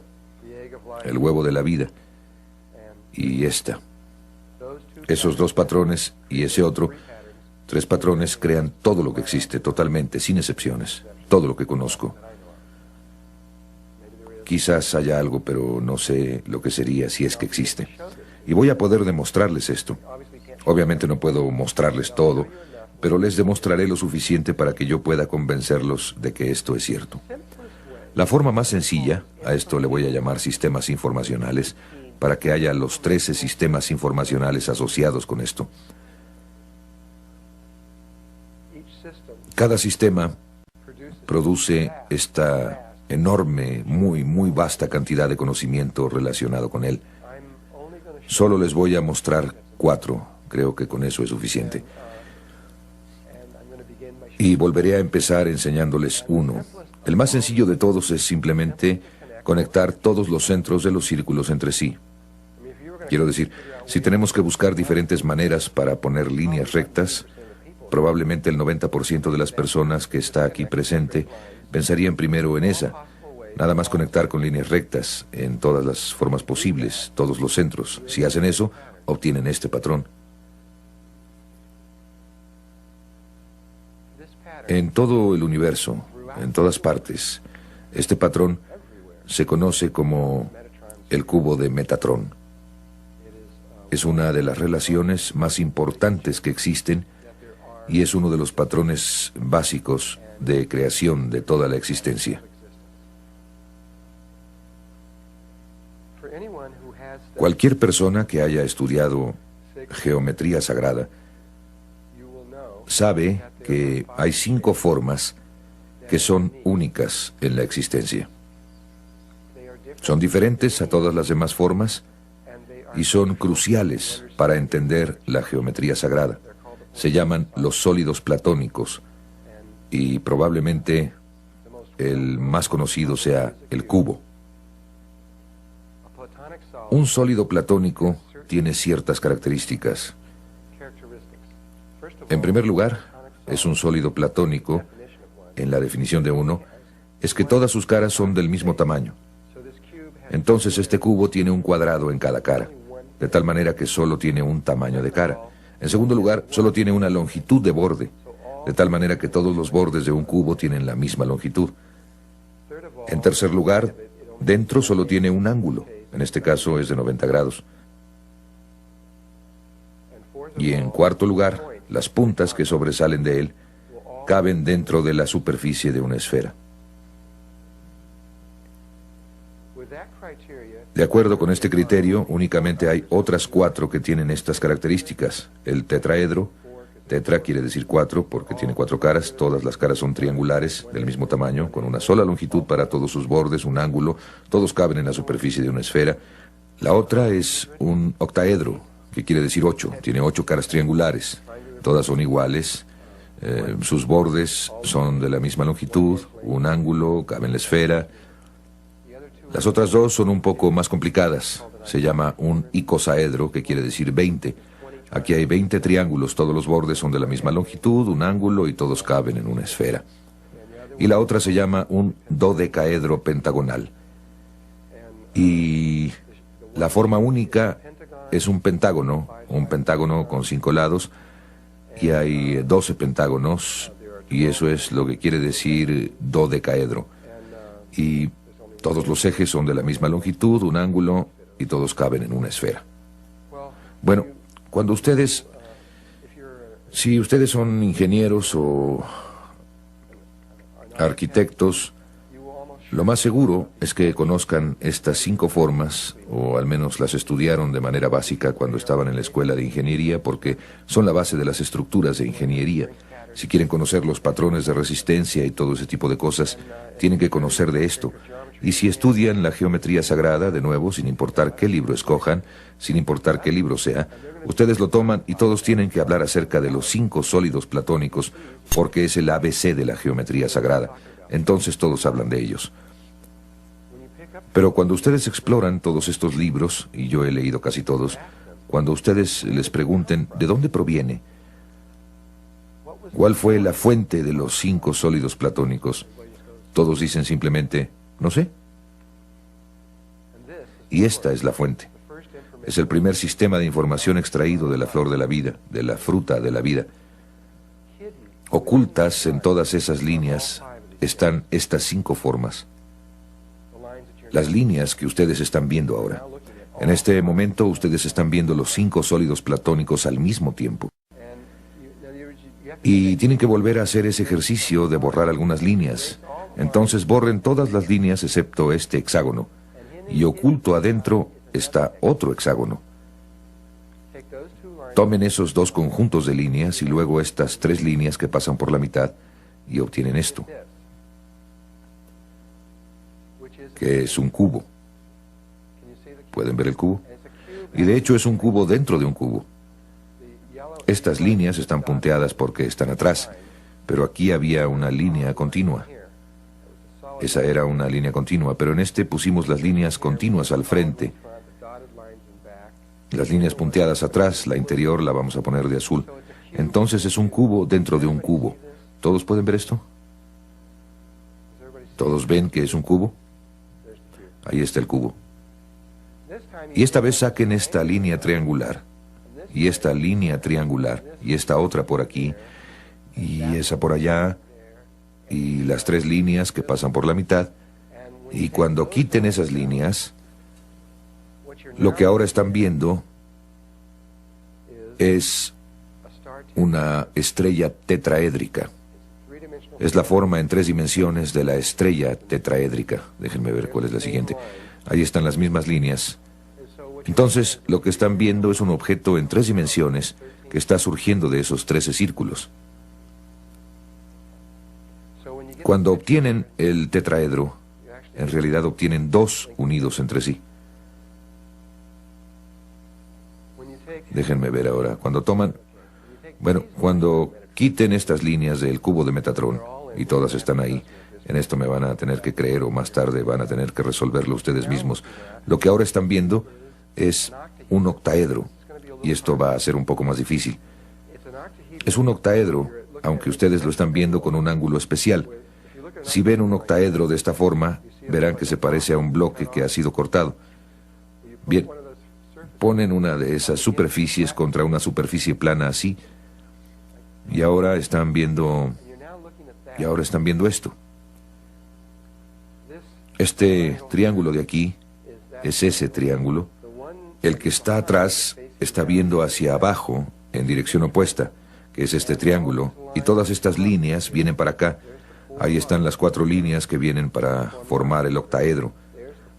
el huevo de la vida, y esta. Esos dos patrones y ese otro, 3 patrones crean todo lo que existe, totalmente, sin excepciones, todo lo que conozco. Quizás haya algo, pero no sé lo que sería si es que existe. Y voy a poder demostrarles esto. Obviamente no puedo mostrarles todo, pero les demostraré lo suficiente para que yo pueda convencerlos de que esto es cierto. La forma más sencilla, a esto le voy a llamar sistemas informacionales, para que haya los 13 sistemas informacionales asociados con esto. Cada sistema produce esta enorme, muy vasta cantidad de conocimiento relacionado con él. Solo les voy a mostrar 4, creo que con eso es suficiente. Y volveré a empezar enseñándoles uno. El más sencillo de todos es simplemente conectar todos los centros de los círculos entre sí. Quiero decir, si tenemos que buscar diferentes maneras para poner líneas rectas, probablemente el 90% de las personas que está aquí presente pensarían primero en esa. Nada más conectar con líneas rectas en todas las formas posibles, todos los centros. Si hacen eso, obtienen este patrón. En todo el universo, en todas partes, este patrón se conoce como el cubo de Metatron. Es una de las relaciones más importantes que existen y es uno de los patrones básicos de creación de toda la existencia. Cualquier persona que haya estudiado geometría sagrada sabe que hay 5 formas que son únicas en la existencia. Son diferentes a todas las demás formas y son cruciales para entender la geometría sagrada. Se llaman los sólidos platónicos y probablemente el más conocido sea el cubo. Un sólido platónico tiene ciertas características. En primer lugar, es un sólido platónico, en la definición de uno, es que todas sus caras son del mismo tamaño. Entonces este cubo tiene un cuadrado en cada cara, de tal manera que solo tiene un tamaño de cara. En segundo lugar, solo tiene una longitud de borde, de tal manera que todos los bordes de un cubo tienen la misma longitud. En tercer lugar, dentro solo tiene un ángulo, en este caso es de 90 grados. Y en cuarto lugar, las puntas que sobresalen de él caben dentro de la superficie de una esfera. De acuerdo con este criterio, únicamente hay otras 4 que tienen estas características. El tetraedro, tetra quiere decir 4 porque tiene 4 caras, todas las caras son triangulares del mismo tamaño, con una sola longitud para todos sus bordes, un ángulo, todos caben en la superficie de una esfera. La otra es un octaedro, que quiere decir 8, tiene 8 caras triangulares, todas son iguales, sus bordes son de la misma longitud, un ángulo, cabe en la esfera. Las otras 2 son un poco más complicadas. Se llama un icosaedro, que quiere decir 20. Aquí hay 20 triángulos, todos los bordes son de la misma longitud, un ángulo y todos caben en una esfera. Y la otra se llama un dodecaedro pentagonal. Y la forma única es un pentágono con 5 lados, y hay 12 pentágonos, y eso es lo que quiere decir dodecaedro. Y todos los ejes son de la misma longitud, un ángulo, y todos caben en una esfera. Bueno, si ustedes son ingenieros o arquitectos, lo más seguro es que conozcan estas 5 formas, o al menos las estudiaron de manera básica cuando estaban en la escuela de ingeniería, porque son la base de las estructuras de ingeniería. Si quieren conocer los patrones de resistencia y todo ese tipo de cosas, tienen que conocer de esto. Y si estudian la geometría sagrada, de nuevo, sin importar qué libro escojan, sin importar qué libro sea, ustedes lo toman y todos tienen que hablar acerca de los 5 sólidos platónicos, porque es el ABC de la geometría sagrada. Entonces todos hablan de ellos. Pero cuando ustedes exploran todos estos libros, y yo he leído casi todos, cuando ustedes les pregunten ¿de dónde proviene? ¿Cuál fue la fuente de los 5 sólidos platónicos? Todos dicen simplemente, no sé. Y esta es la fuente. Es el primer sistema de información extraído de la flor de la vida, de la fruta de la vida. Ocultas en todas esas líneas están estas 5 formas. Las líneas que ustedes están viendo ahora. En este momento ustedes están viendo los 5 sólidos platónicos al mismo tiempo. Y tienen que volver a hacer ese ejercicio de borrar algunas líneas. Entonces borren todas las líneas excepto este hexágono. Y oculto adentro está otro hexágono. Tomen esos 2 conjuntos de líneas y luego estas 3 líneas que pasan por la mitad y obtienen esto, que es un cubo. ¿Pueden ver el cubo? Y de hecho es un cubo dentro de un cubo. Estas líneas están punteadas porque están atrás, pero aquí había una línea continua. Esa era una línea continua, pero en este pusimos las líneas continuas al frente. Las líneas punteadas atrás, la interior la vamos a poner de azul. Entonces es un cubo dentro de un cubo. ¿Todos pueden ver esto? ¿Todos ven que es un cubo? Ahí está el cubo. Y esta vez saquen esta línea triangular, y esta línea triangular, y esta otra por aquí, y esa por allá, y las 3 líneas que pasan por la mitad. Y cuando quiten esas líneas, lo que ahora están viendo es una estrella tetraédrica. Es la forma en 3 dimensiones de la estrella tetraédrica. Déjenme ver cuál es la siguiente. Ahí están las mismas líneas. Entonces, lo que están viendo es un objeto en 3 dimensiones que está surgiendo de esos 13 círculos. Cuando obtienen el tetraedro, en realidad obtienen 2 unidos entre sí. Déjenme ver ahora. Cuando quiten estas líneas del cubo de Metatrón, y todas están ahí, en esto me van a tener que creer o más tarde van a tener que resolverlo ustedes mismos. Lo que ahora están viendo es un octaedro, y esto va a ser un poco más difícil. Es un octaedro, aunque ustedes lo están viendo con un ángulo especial. Si ven un octaedro de esta forma, verán que se parece a un bloque que ha sido cortado. Bien, ponen una de esas superficies contra una superficie plana así, y ahora están viendo esto. Este triángulo de aquí es ese triángulo. El que está atrás está viendo hacia abajo, en dirección opuesta, que es este triángulo, y todas estas líneas vienen para acá. Ahí están las 4 líneas que vienen para formar el octaedro.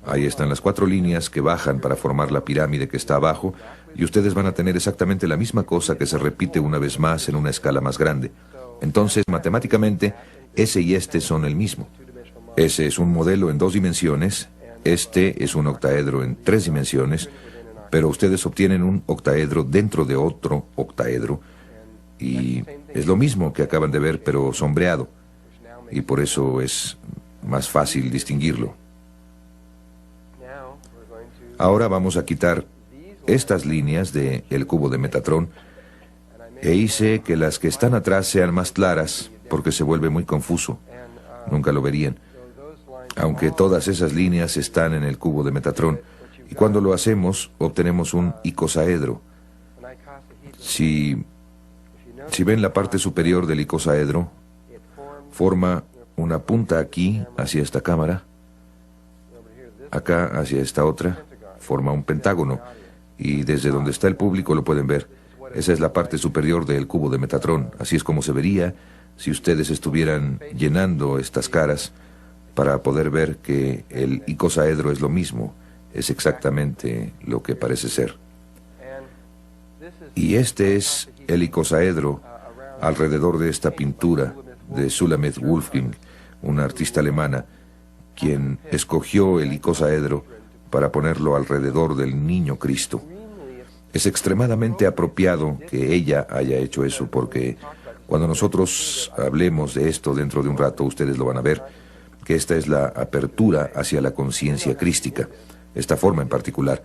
Ahí están las 4 líneas que bajan para formar la pirámide que está abajo, y ustedes van a tener exactamente la misma cosa que se repite una vez más en una escala más grande. Entonces, matemáticamente, ese y este son el mismo. Ese es un modelo en 2 dimensiones, este es un octaedro en 3 dimensiones, pero ustedes obtienen un octaedro dentro de otro octaedro, y es lo mismo que acaban de ver, pero sombreado, y por eso es más fácil distinguirlo. Ahora vamos a quitar estas líneas del cubo de Metatrón, e hice que las que están atrás sean más claras, porque se vuelve muy confuso. Nunca lo verían. Aunque todas esas líneas están en el cubo de Metatrón. Y cuando lo hacemos, obtenemos un icosaedro. Si ven la parte superior del icosaedro, forma una punta aquí, hacia esta cámara, acá hacia esta otra, forma un pentágono, y desde donde está el público lo pueden ver. Esa es la parte superior del cubo de Metatrón. Así es como se vería si ustedes estuvieran llenando estas caras para poder ver que el icosaedro es lo mismo, es exactamente lo que parece ser. Y este es el icosaedro alrededor de esta pintura de Sulamith Wolfking, una artista alemana, quien escogió el icosaedro para ponerlo alrededor del niño Cristo. Es extremadamente apropiado que ella haya hecho eso, porque cuando nosotros hablemos de esto dentro de un rato, ustedes lo van a ver, que esta es la apertura hacia la conciencia crística, esta forma en particular.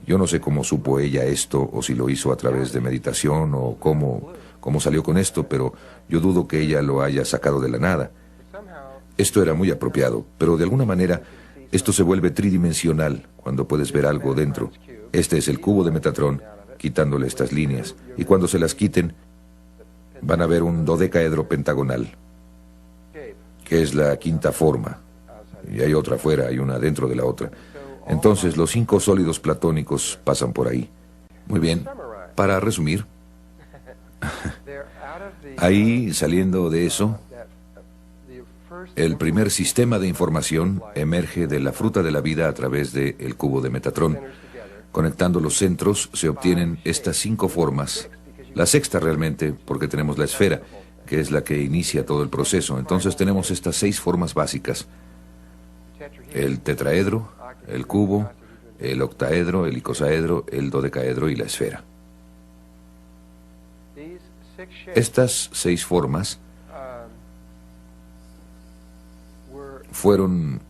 Yo no sé cómo supo ella esto, o si lo hizo a través de meditación, o cómo salió con esto, pero yo dudo que ella lo haya sacado de la nada. Esto era muy apropiado, pero de alguna manera esto se vuelve tridimensional cuando puedes ver algo dentro. Este es el cubo de Metatron, quitándole estas líneas, y cuando se las quiten, van a ver un dodecaedro pentagonal, que es la quinta forma, y hay otra afuera, hay una dentro de la otra. Entonces los 5 sólidos platónicos pasan por ahí. Muy bien, para resumir, ahí, saliendo de eso, el primer sistema de información emerge de la fruta de la vida a través del cubo de Metatron. Conectando los centros se obtienen estas 5 formas. La sexta realmente, porque tenemos la esfera, que es la que inicia todo el proceso. Entonces tenemos estas 6 formas básicas: el tetraedro, el cubo, el octaedro, el icosaedro, el dodecaedro y la esfera. Estas 6 formas fueron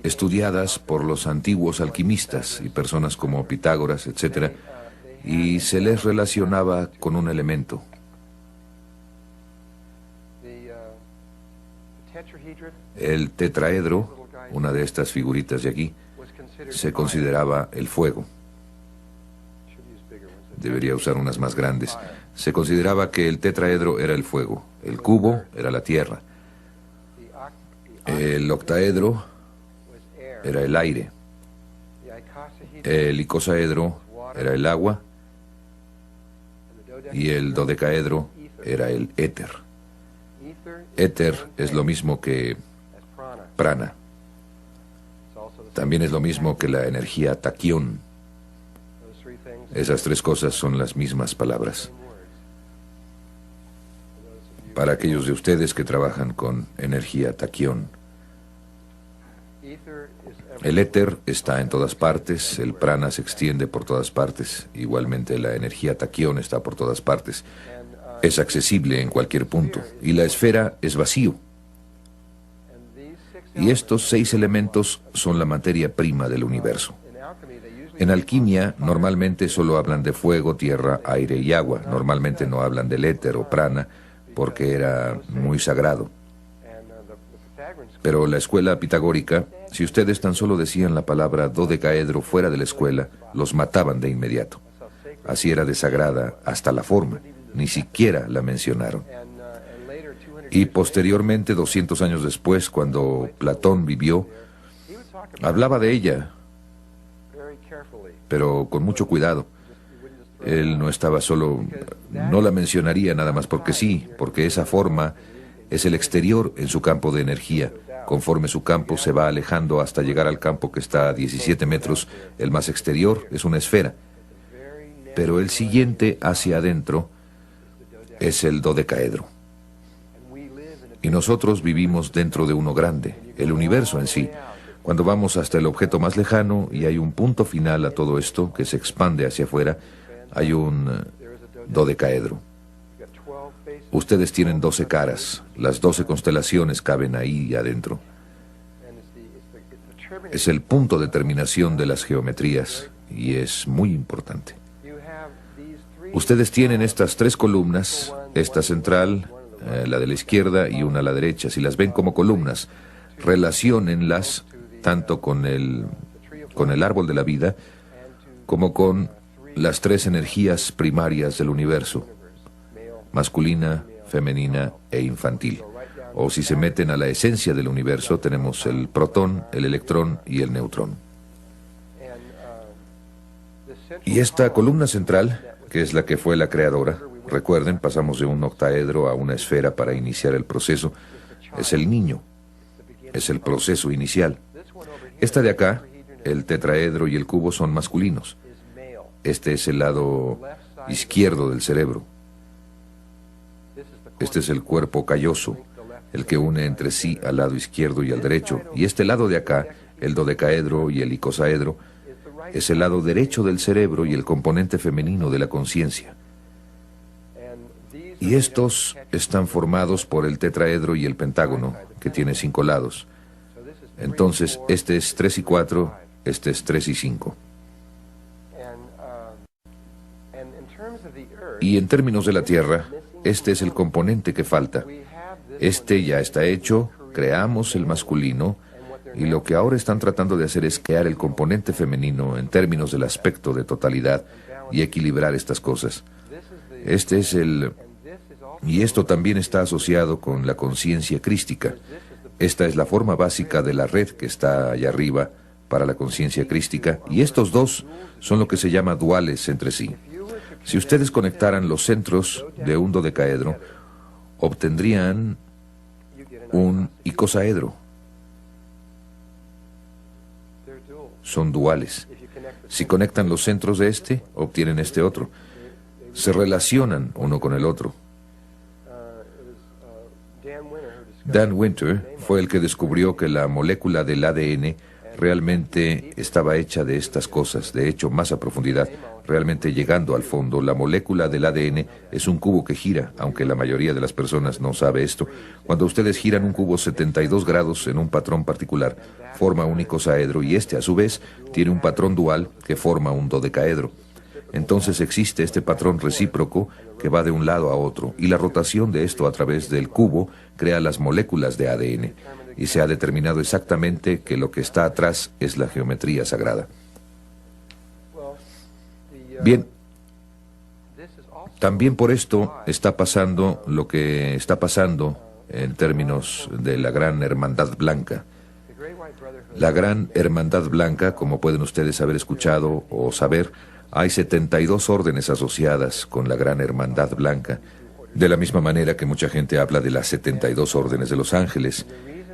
estudiadas por los antiguos alquimistas y personas como Pitágoras, etc., y se les relacionaba con un elemento. El tetraedro, una de estas figuritas de aquí, se consideraba el fuego. Debería usar unas más grandes. Se consideraba que el tetraedro era el fuego, el cubo era la tierra, el octaedro era el aire, el icosaedro era el agua y el dodecaedro era el éter. Éter es lo mismo que prana. También es lo mismo que la energía taquión. Esas 3 cosas son las mismas palabras. Para aquellos de ustedes que trabajan con energía taquión, el éter está en todas partes, el prana se extiende por todas partes, igualmente la energía taquión está por todas partes, es accesible en cualquier punto, y la esfera es vacío. Y estos 6 elementos son la materia prima del universo. En alquimia, normalmente solo hablan de fuego, tierra, aire y agua. Normalmente no hablan del éter o prana, porque era muy sagrado. Pero la escuela pitagórica, si ustedes tan solo decían la palabra dodecaedro fuera de la escuela, los mataban de inmediato. Así era de sagrada hasta la forma, ni siquiera la mencionaron. Y posteriormente, 200 años después, cuando Platón vivió, hablaba de ella, pero con mucho cuidado. Él no estaba solo, no la mencionaría nada más porque sí, porque esa forma es el exterior en su campo de energía. Conforme su campo se va alejando hasta llegar al campo que está a 17 metros, el más exterior es una esfera. Pero el siguiente hacia adentro es el dodecaedro. Y nosotros vivimos dentro de uno grande, el universo en sí. Cuando vamos hasta el objeto más lejano y hay un punto final a todo esto que se expande hacia afuera, hay un dodecaedro. Ustedes tienen 12 caras, las 12 constelaciones caben ahí adentro. Es el punto de terminación de las geometrías y es muy importante. Ustedes tienen estas 3 columnas, esta central, la de la izquierda y una a la derecha. Si las ven como columnas, relaciónenlas tanto con el árbol de la vida como con las 3 energías primarias del universo: masculina, femenina e infantil. O si se meten a la esencia del universo, tenemos el protón, el electrón y el neutrón. Y esta columna central, que es la que fue la creadora, recuerden, pasamos de un octaedro a una esfera para iniciar el proceso, es el niño, es el proceso inicial. Esta de acá, el tetraedro y el cubo, son masculinos. Este es el lado izquierdo del cerebro. Este es el cuerpo calloso, el que une entre sí al lado izquierdo y al derecho. Y este lado de acá, el dodecaedro y el icosaedro, es el lado derecho del cerebro y el componente femenino de la conciencia. Y estos están formados por el tetraedro y el pentágono, que tiene 5 lados. Entonces, este es 3 y 4, este es 3 y 5. Y en términos de la Tierra, este es el componente que falta. Este ya está hecho, creamos el masculino, y lo que ahora están tratando de hacer es crear el componente femenino en términos del aspecto de totalidad y equilibrar estas cosas. Este es el... Y esto también está asociado con la conciencia crística. Esta es la forma básica de la red que está allá arriba para la conciencia crística, y estos dos son lo que se llama duales entre sí. Si ustedes conectaran los centros de un dodecaedro, obtendrían un icosaedro. Son duales. Si conectan los centros de este, obtienen este otro. Se relacionan uno con el otro. Dan Winter fue el que descubrió que la molécula del ADN realmente estaba hecha de estas cosas, de hecho, más a profundidad, realmente llegando al fondo. La molécula del ADN es un cubo que gira, aunque la mayoría de las personas no sabe esto. Cuando ustedes giran un cubo 72 grados en un patrón particular, forma un icosaedro, y este, a su vez, tiene un patrón dual que forma un dodecaedro. Entonces existe este patrón recíproco que va de un lado a otro, y la rotación de esto a través del cubo crea las moléculas de ADN, y se ha determinado exactamente que lo que está atrás es la geometría sagrada. Bien, también por esto está pasando lo que está pasando en términos de la Gran Hermandad Blanca. La Gran Hermandad Blanca, como pueden ustedes haber escuchado o saber, hay 72 órdenes asociadas con la Gran Hermandad Blanca, de la misma manera que mucha gente habla de las 72 órdenes de los ángeles.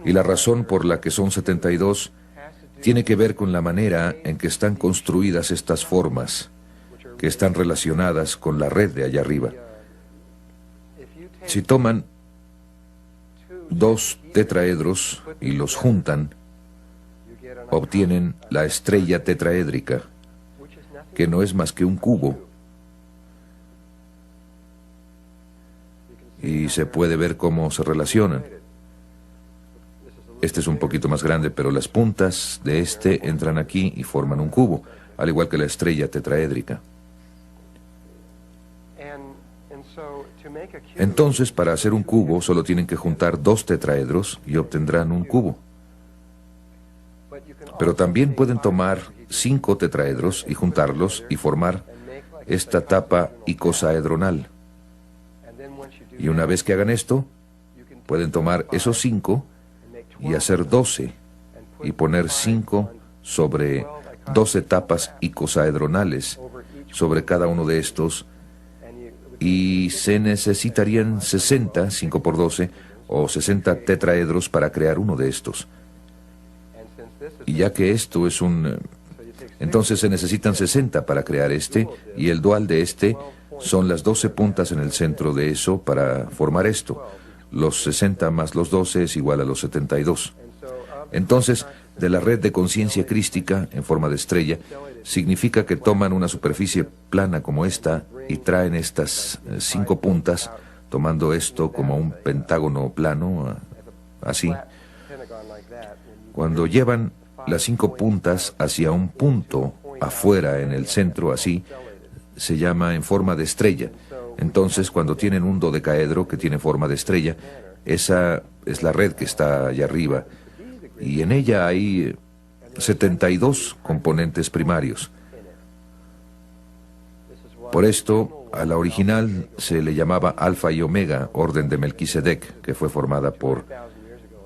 Y la razón por la que son 72 tiene que ver con la manera en que están construidas estas formas, que están relacionadas con la red de allá arriba. Si toman 2 tetraedros y los juntan, obtienen la estrella tetraédrica, que no es más que un cubo. Y se puede ver cómo se relacionan. Este es un poquito más grande, pero las puntas de este entran aquí y forman un cubo, al igual que la estrella tetraédrica. Entonces, para hacer un cubo, solo tienen que juntar 2 tetraedros y obtendrán un cubo. Pero también pueden tomar 5 tetraedros y juntarlos y formar esta tapa icosaedronal. Y una vez que hagan esto, pueden tomar esos 5 y hacer 12 y poner 5 sobre 12 tapas icosaedronales sobre cada uno de estos, y se necesitarían 60, 5 por 12, o 60 tetraedros para crear uno de estos. Y ya que esto es entonces se necesitan 60 para crear este, y el dual de este son las 12 puntas en el centro de eso para formar esto. Los 60 más los 12 es igual a los 72. Entonces, de la red de conciencia crística en forma de estrella, significa que toman una superficie plana como esta y traen estas 5 puntas, tomando esto como un pentágono plano, así. Cuando llevan las 5 puntas hacia un punto afuera en el centro, así, se llama en forma de estrella. Entonces, cuando tienen un dodecaedro que tiene forma de estrella, esa es la red que está allá arriba, y en ella hay 72 componentes primarios. Por esto, a la original se le llamaba Alfa y Omega, orden de Melquisedec, que fue formada por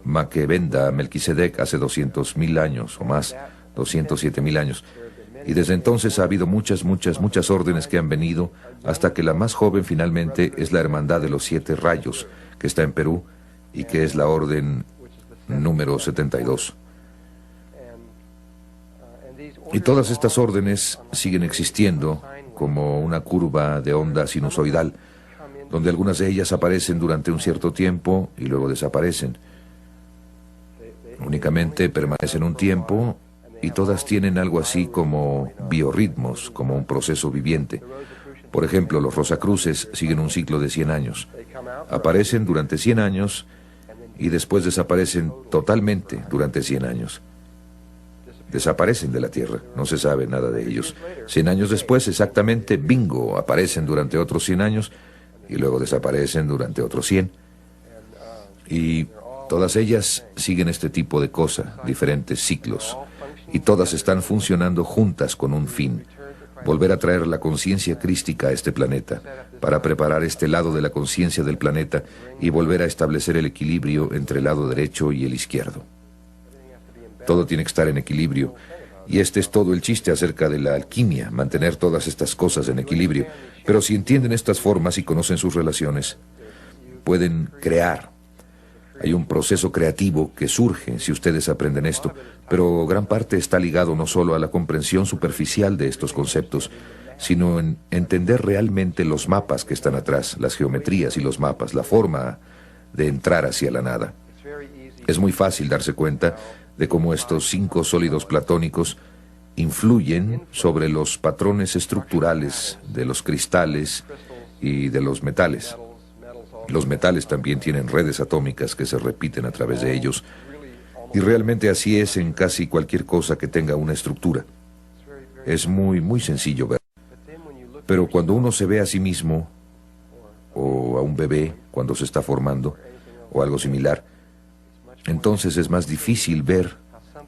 Maquebenda Melquisedec hace 200.000 años o más, 207.000 años. Y desde entonces ha habido muchas órdenes que han venido, hasta que la más joven finalmente es la Hermandad de los 7 Rayos, que está en Perú, y que es la orden número 72. Y todas estas órdenes siguen existiendo como una curva de onda sinusoidal. donde algunas de ellas aparecen durante un cierto tiempo y luego desaparecen. Únicamente permanecen un tiempo y todas tienen algo así como biorritmos, como un proceso viviente. Por ejemplo, los Rosacruces siguen un ciclo de 100 años. Aparecen durante 100 años y después desaparecen totalmente durante 100 años. Desaparecen de la Tierra, no se sabe nada de ellos. 100 años después, exactamente, bingo, aparecen durante otros 100 años y luego desaparecen durante otros 100. Y todas ellas siguen este tipo de cosa, diferentes ciclos. Y todas están funcionando juntas con un fin: volver a traer la conciencia crística a este planeta, para preparar este lado de la conciencia del planeta y volver a establecer el equilibrio entre el lado derecho y el izquierdo. Todo tiene que estar en equilibrio, y este es todo el chiste acerca de la alquimia, mantener todas estas cosas en equilibrio. Pero si entienden estas formas y conocen sus relaciones, pueden crear. Hay un proceso creativo que surge si ustedes aprenden esto, pero gran parte está ligado no solo a la comprensión superficial de estos conceptos, sino en entender realmente los mapas que están atrás, las geometrías y los mapas, la forma de entrar hacia la nada. Es muy fácil darse cuenta de cómo estos 5 sólidos platónicos influyen sobre los patrones estructurales de los cristales y de los metales. Los metales también tienen redes atómicas que se repiten a través de ellos, y realmente así es en casi cualquier cosa que tenga una estructura. Es muy sencillo ver. Pero cuando uno se ve a sí mismo, o a un bebé cuando se está formando, o algo similar, entonces es más difícil ver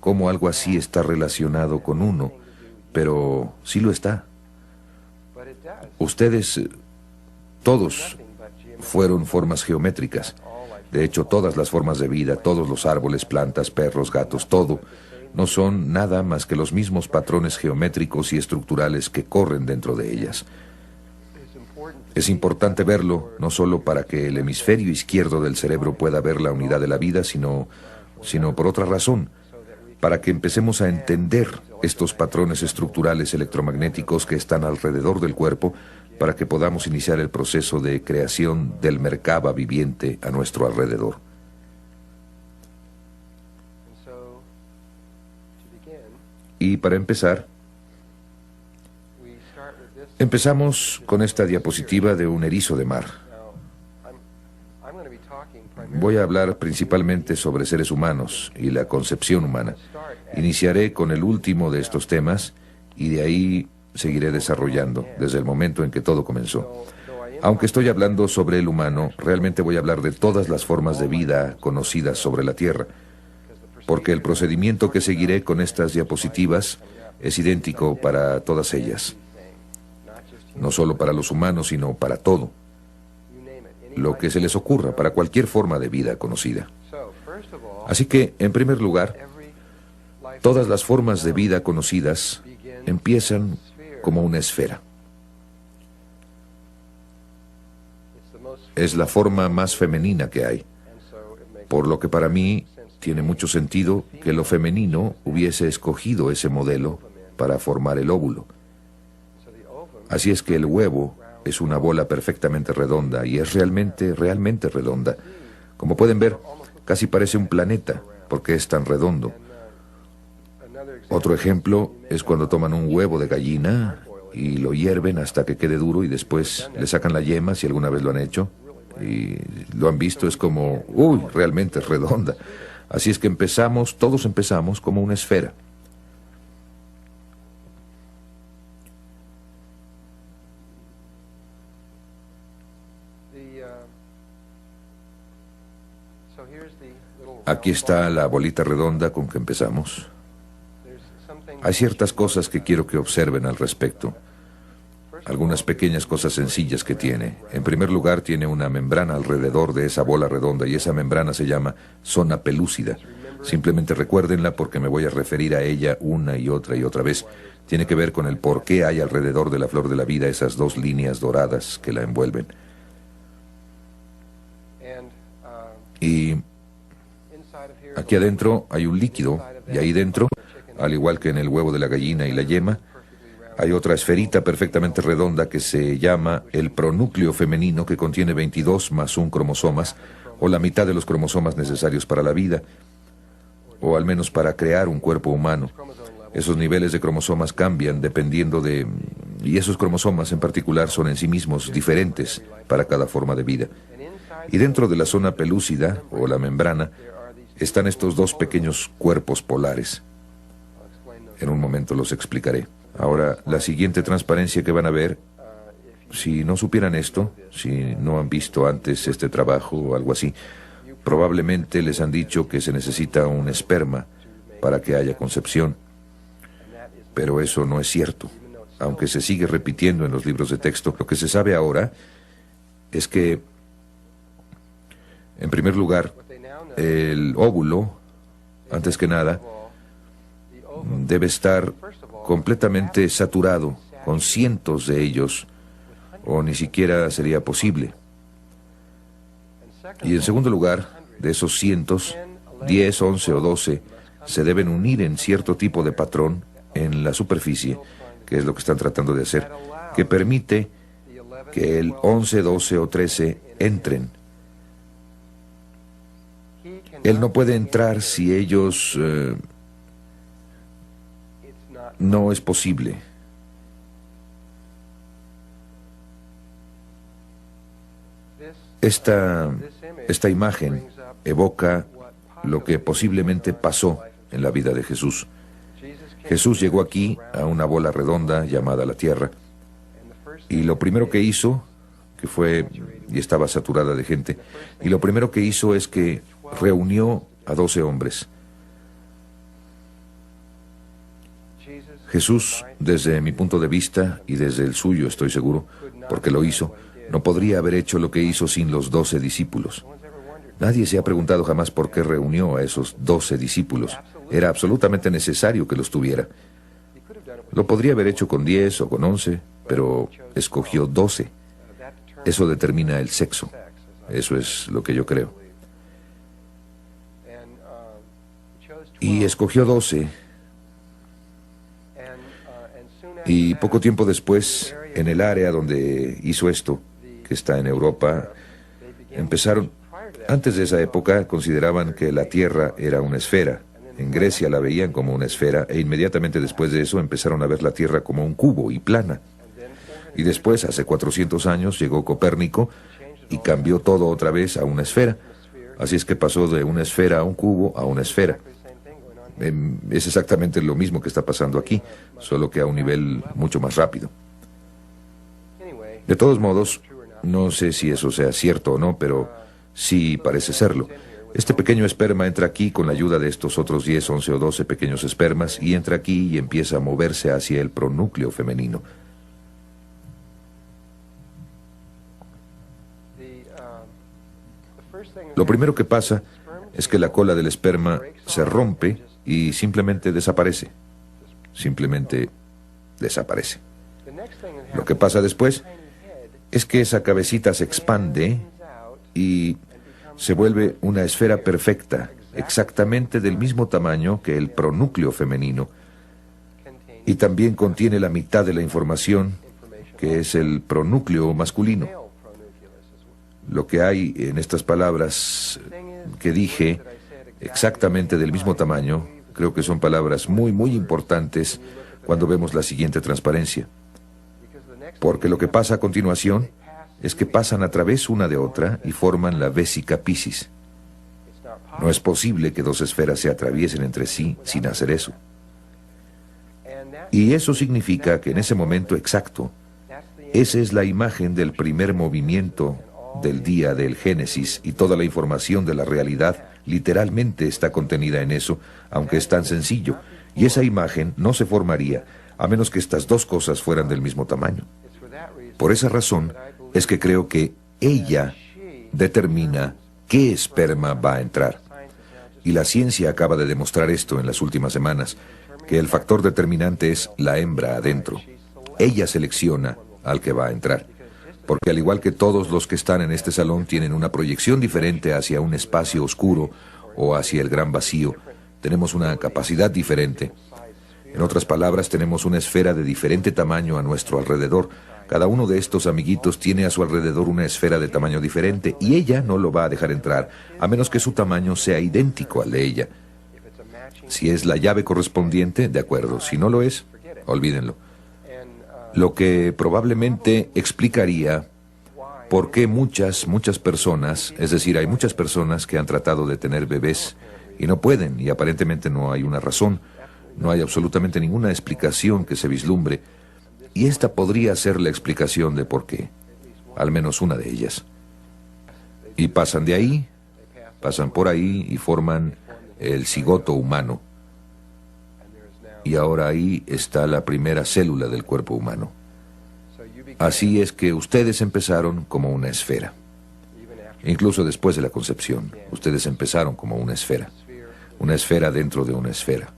cómo algo así está relacionado con uno, pero sí lo está. Ustedes, todos, fueron formas geométricas. De hecho, todas las formas de vida, todos los árboles, plantas, perros, gatos, todo, no son nada más que los mismos patrones geométricos y estructurales que corren dentro de ellas. Es importante verlo, no solo para que el hemisferio izquierdo del cerebro pueda ver la unidad de la vida, sino por otra razón, para que empecemos a entender estos patrones estructurales electromagnéticos que están alrededor del cuerpo, para que podamos iniciar el proceso de creación del Merkaba viviente a nuestro alrededor. Y para empezar, empezamos con esta diapositiva de un erizo de mar. Voy a hablar principalmente sobre seres humanos y la concepción humana. Iniciaré con el último de estos temas y de ahí seguiré desarrollando desde el momento en que todo comenzó. Aunque estoy hablando sobre el humano, realmente voy a hablar de todas las formas de vida conocidas sobre la Tierra, porque el procedimiento que seguiré con estas diapositivas es idéntico para todas ellas. No solo para los humanos, sino para todo. Lo que se les ocurra, para cualquier forma de vida conocida. Así que, en primer lugar, todas las formas de vida conocidas empiezan como una esfera. Es la forma más femenina que hay, por lo que para mí tiene mucho sentido que lo femenino hubiese escogido ese modelo para formar el óvulo. Así es que el huevo es una bola perfectamente redonda y es realmente redonda. Como pueden ver, casi parece un planeta porque es tan redondo. Otro ejemplo es cuando toman un huevo de gallina y lo hierven hasta que quede duro y después le sacan la yema, si alguna vez lo han hecho, y lo han visto, es como, ¡uy!, realmente es redonda. Así es que todos empezamos como una esfera. Aquí está la bolita redonda con que empezamos. Hay ciertas cosas que quiero que observen al respecto. Algunas pequeñas cosas sencillas que tiene. En primer lugar, tiene una membrana alrededor de esa bola redonda y esa membrana se llama zona pelúcida. Simplemente recuérdenla porque me voy a referir a ella una y otra vez. Tiene que ver con el por qué hay alrededor de la flor de la vida esas 2 líneas doradas que la envuelven. Y aquí adentro hay un líquido, y ahí dentro, al igual que en el huevo de la gallina y la yema, Hay otra esferita perfectamente redonda que se llama el pronúcleo femenino, que contiene 22 más 1 cromosomas, o la mitad de los cromosomas necesarios para la vida, o al menos para crear un cuerpo humano. Esos niveles de cromosomas cambian dependiendo de... y esos cromosomas en particular son en sí mismos diferentes para cada forma de vida. Y dentro de la zona pelúcida, o la membrana, están estos dos pequeños cuerpos polares. En un momento los explicaré. Ahora, la siguiente transparencia que van a ver, si no supieran esto, si no han visto antes este trabajo o algo así, probablemente les han dicho que se necesita un esperma para que haya concepción. Pero eso no es cierto. Aunque se sigue repitiendo en los libros de texto, lo que se sabe ahora es que, en primer lugar, el óvulo, antes que nada, debe estar completamente saturado con cientos de ellos, o ni siquiera sería posible. Y en segundo lugar, de esos cientos, 10, 11 o 12 se deben unir en cierto tipo de patrón en la superficie, que es lo que están tratando de hacer, que permite que el 11, 12 o 13 entren. Él no puede entrar si ellos... no es posible. Esta imagen evoca lo que posiblemente pasó en la vida de Jesús. Jesús llegó aquí a una bola redonda llamada la Tierra, y lo primero que hizo, que fue, y estaba saturada de gente, y lo primero que hizo es que reunió a 12 hombres. Jesús, desde mi punto de vista, y desde el suyo estoy seguro, porque lo hizo, no podría haber hecho lo que hizo sin los 12 discípulos. Nadie se ha preguntado jamás por qué reunió a esos 12 discípulos. Era absolutamente necesario que los tuviera. Lo podría haber hecho con 10 o con 11, pero escogió 12. Eso determina el sexo. Eso es lo que yo creo. Y escogió 12. Y poco tiempo después, en el área donde hizo esto, que está en Europa, empezaron... Antes de esa época consideraban que la Tierra era una esfera. En Grecia la veían como una esfera, e inmediatamente después de eso empezaron a ver la Tierra como un cubo y plana. Y después, hace 400 años, llegó Copérnico y cambió todo otra vez a una esfera. Así es que pasó de una esfera a un cubo a una esfera. Es exactamente lo mismo que está pasando aquí, solo que a un nivel mucho más rápido. De todos modos, no sé si eso sea cierto o no, pero sí parece serlo. Este pequeño esperma entra aquí con la ayuda de estos otros 10, 11 o 12 pequeños espermas, y entra aquí y empieza a moverse hacia el pronúcleo femenino. Lo primero que pasa es que la cola del esperma se rompe y simplemente desaparece. Simplemente desaparece. Lo que pasa después es que esa cabecita se expande y se vuelve una esfera perfecta, exactamente del mismo tamaño que el pronúcleo femenino, y también contiene la mitad de la información, que es el pronúcleo masculino. Lo que hay en estas palabras que dije, exactamente del mismo tamaño, creo que son palabras muy, muy importantes cuando vemos la siguiente transparencia. Porque lo que pasa a continuación es que pasan a través una de otra y forman la vésica Piscis. No es posible que dos esferas se atraviesen entre sí sin hacer eso. Y eso significa que en ese momento exacto, esa es la imagen del primer movimiento del día del Génesis, y toda la información de la realidad literalmente está contenida en eso, aunque es tan sencillo. Y esa imagen no se formaría a menos que estas dos cosas fueran del mismo tamaño. Por esa razón es que creo que ella determina qué esperma va a entrar. Y la ciencia acaba de demostrar esto en las últimas semanas, que el factor determinante es la hembra adentro. Ella selecciona al que va a entrar. Porque al igual que todos los que están en este salón tienen una proyección diferente hacia un espacio oscuro o hacia el gran vacío, tenemos una capacidad diferente. En otras palabras, tenemos una esfera de diferente tamaño a nuestro alrededor. Cada uno de estos amiguitos tiene a su alrededor una esfera de tamaño diferente y ella no lo va a dejar entrar, a menos que su tamaño sea idéntico al de ella. Si es la llave correspondiente, de acuerdo. Si no lo es, olvídenlo. Lo que probablemente explicaría por qué muchas personas, es decir, hay muchas personas que han tratado de tener bebés y no pueden, y aparentemente no hay una razón, no hay absolutamente ninguna explicación que se vislumbre, y esta podría ser la explicación de por qué, al menos una de ellas. Y pasan de ahí, pasan por ahí y forman el cigoto humano. Y ahora ahí está la primera célula del cuerpo humano. Así es que ustedes empezaron como una esfera. Incluso después de la concepción, ustedes empezaron como una esfera dentro de una esfera.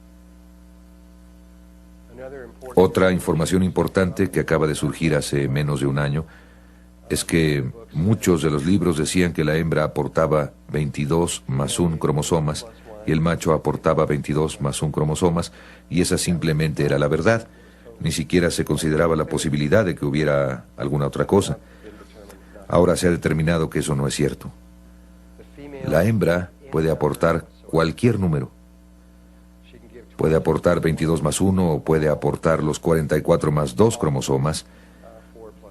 Otra información importante que acaba de surgir hace menos de un año es que muchos de los libros decían que la hembra aportaba 22 más 1 cromosomas y el macho aportaba 22 más 1 cromosomas, y esa simplemente era la verdad. Ni siquiera se consideraba la posibilidad de que hubiera alguna otra cosa. Ahora se ha determinado que eso no es cierto. La hembra puede aportar cualquier número. Puede aportar 22 más 1 o puede aportar los 44 más 2 cromosomas.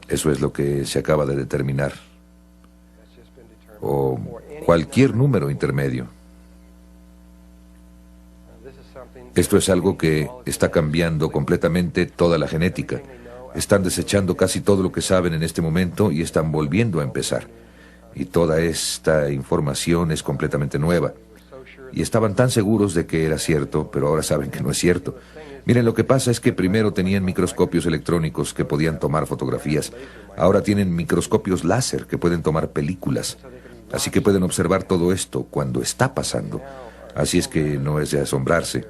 Eso es lo que se acaba de determinar. O cualquier número intermedio. Esto es algo que está cambiando completamente toda la genética. Están desechando casi todo lo que saben en este momento y están volviendo a empezar. Y toda esta información es completamente nueva. Y estaban tan seguros de que era cierto, pero ahora saben que no es cierto. Miren, lo que pasa es que primero tenían microscopios electrónicos que podían tomar fotografías. Ahora tienen microscopios láser que pueden tomar películas. Así que pueden observar todo esto cuando está pasando. Así es que no es de asombrarse.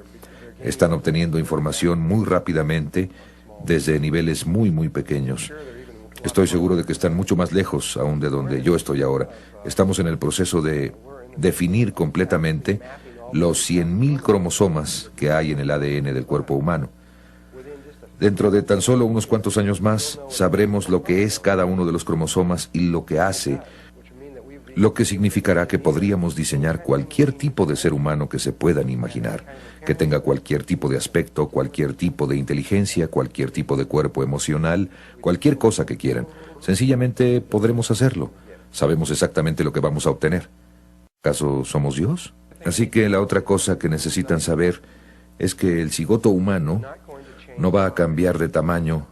Están obteniendo información muy rápidamente desde niveles muy pequeños. Estoy seguro de que están mucho más lejos aún de donde yo estoy ahora. Estamos en el proceso de definir completamente los 100.000 cromosomas que hay en el ADN del cuerpo humano. Dentro de tan solo unos cuantos años más, sabremos lo que es cada uno de los cromosomas y lo que hace, lo que significará que podríamos diseñar cualquier tipo de ser humano que se puedan imaginar, que tenga cualquier tipo de aspecto, cualquier tipo de inteligencia, cualquier tipo de cuerpo emocional, cualquier cosa que quieran. Sencillamente podremos hacerlo. Sabemos exactamente lo que vamos a obtener. ¿Acaso somos Dios? Así que la otra cosa que necesitan saber es que el cigoto humano no va a cambiar de tamaño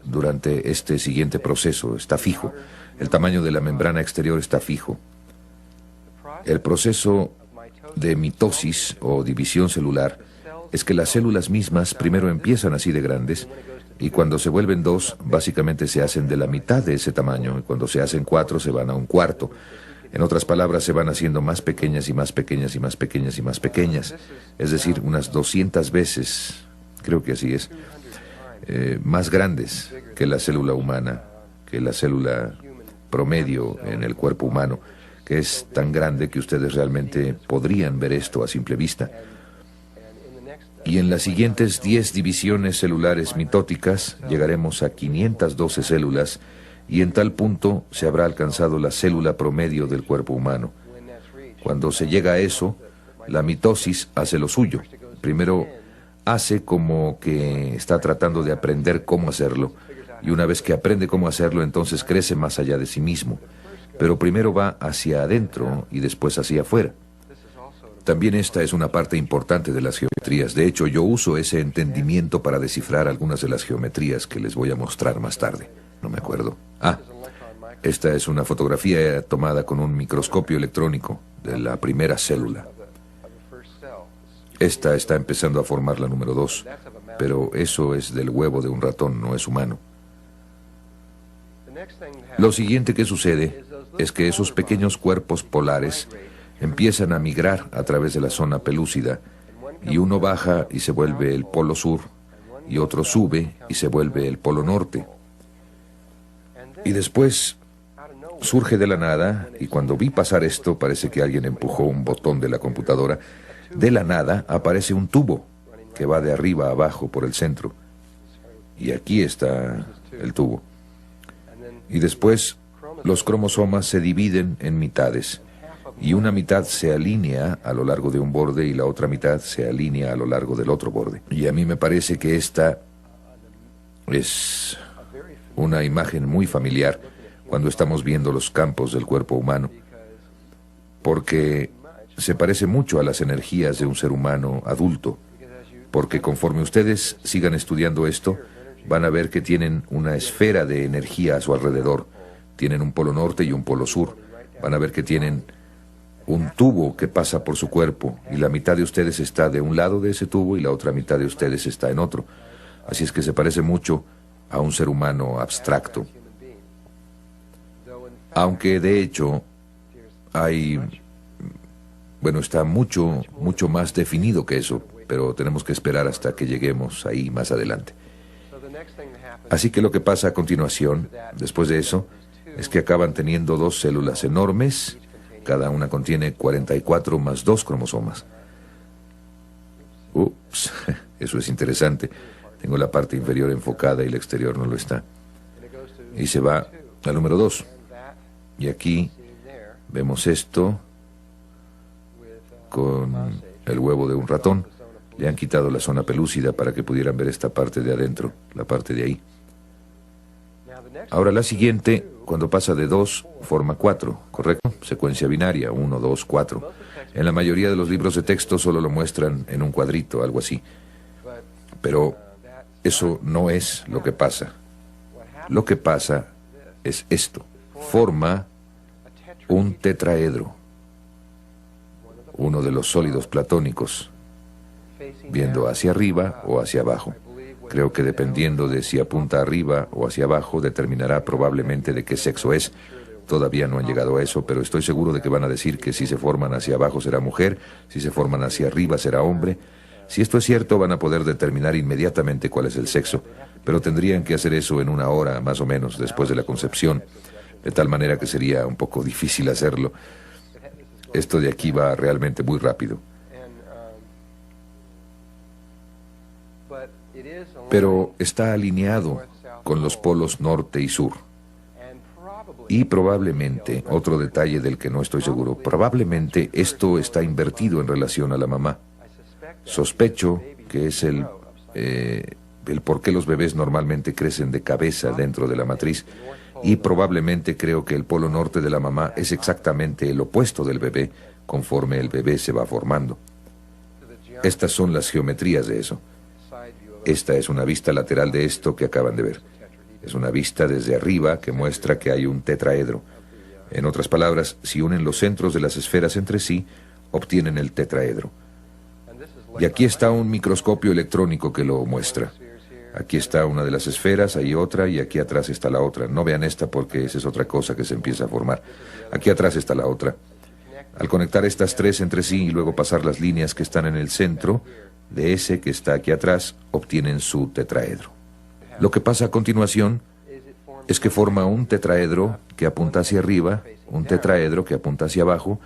durante este siguiente proceso. Está fijo. El tamaño de la membrana exterior está fijo. El proceso de mitosis o división celular es que las células mismas primero empiezan así de grandes y cuando se vuelven 2, básicamente se hacen de la mitad de ese tamaño, y cuando se hacen 4 se van a un cuarto. En otras palabras, se van haciendo más pequeñas y más pequeñas y más pequeñas y más pequeñas. Es decir, unas 200 veces, creo que así es, más grandes que la célula humana, que la célula promedio en el cuerpo humano, que es tan grande que ustedes realmente podrían ver esto a simple vista. Y en las siguientes 10 divisiones celulares mitóticas llegaremos a 512 células, y en tal punto se habrá alcanzado la célula promedio del cuerpo humano. Cuando se llega a eso, la mitosis hace lo suyo. Primero hace como que está tratando de aprender cómo hacerlo, y una vez que aprende cómo hacerlo, entonces crece más allá de sí mismo. Pero primero va hacia adentro y después hacia afuera. También esta es una parte importante de las geometrías. De hecho, yo uso ese entendimiento para descifrar algunas de las geometrías que les voy a mostrar más tarde. No me acuerdo. Esta es una fotografía tomada con un microscopio electrónico de la primera célula. Esta está empezando a formar la número 2, pero eso es del huevo de un ratón, no es humano. Lo siguiente que sucede es que esos pequeños cuerpos polares empiezan a migrar a través de la zona pelúcida, y uno baja y se vuelve el polo sur, y otro sube y se vuelve el polo norte. Y después surge de la nada, y cuando vi pasar esto, parece que alguien empujó un botón de la computadora. De la nada aparece un tubo que va de arriba a abajo por el centro. Y aquí está el tubo. Y después los cromosomas se dividen en mitades. Y una mitad se alinea a lo largo de un borde y la otra mitad se alinea a lo largo del otro borde. Y a mí me parece que esta es una imagen muy familiar cuando estamos viendo los campos del cuerpo humano, porque se parece mucho a las energías de un ser humano adulto, porque conforme ustedes sigan estudiando esto, van a ver que tienen una esfera de energía a su alrededor. Tienen un polo norte y un polo sur. Van a ver que tienen un tubo que pasa por su cuerpo y la mitad de ustedes está de un lado de ese tubo y la otra mitad de ustedes está en otro. Así es que se parece mucho a un ser humano abstracto. Aunque de hecho está mucho más definido que eso, pero tenemos que esperar hasta que lleguemos ahí más adelante. Así que lo que pasa a continuación, después de eso, es que acaban teniendo dos células enormes. Cada una contiene 44 más 2 cromosomas. Ups, eso es interesante. Tengo la parte inferior enfocada y la exterior no lo está. Y se va al número 2. Y aquí vemos esto con el huevo de un ratón. Le han quitado la zona pelúcida para que pudieran ver esta parte de adentro, la parte de ahí. Ahora la siguiente, cuando pasa de 2, forma 4, ¿correcto? Secuencia binaria, 1, 2, 4. En la mayoría de los libros de texto solo lo muestran en un cuadrito, algo así. Pero eso no es lo que pasa. Lo que pasa es esto. Forma un tetraedro, uno de los sólidos platónicos, viendo hacia arriba o hacia abajo. Creo que dependiendo de si apunta arriba o hacia abajo, determinará probablemente de qué sexo es. Todavía no han llegado a eso, pero estoy seguro de que van a decir que si se forman hacia abajo será mujer, si se forman hacia arriba será hombre. Si esto es cierto, van a poder determinar inmediatamente cuál es el sexo, pero tendrían que hacer eso en 1 hora, más o menos, después de la concepción, de tal manera que sería un poco difícil hacerlo. Esto de aquí va realmente muy rápido. Pero está alineado con los polos norte y sur. Y probablemente, otro detalle del que no estoy seguro, probablemente esto está invertido en relación a la mamá. Sospecho que es el por qué los bebés normalmente crecen de cabeza dentro de la matriz, y probablemente creo que el polo norte de la mamá es exactamente el opuesto del bebé conforme el bebé se va formando. Estas son las geometrías de eso. Esta es una vista lateral de esto que acaban de ver. Es una vista desde arriba que muestra que hay un tetraedro. En otras palabras, si unen los centros de las esferas entre sí, obtienen el tetraedro. Y aquí está un microscopio electrónico que lo muestra. Aquí está una de las esferas, hay otra, y aquí atrás está la otra. No vean esta porque esa es otra cosa que se empieza a formar. Aquí atrás está la otra. Al conectar estas tres entre sí y luego pasar las líneas que están en el centro de ese que está aquí atrás, obtienen su tetraedro. Lo que pasa a continuación es que forma un tetraedro que apunta hacia arriba, un tetraedro que apunta hacia abajo,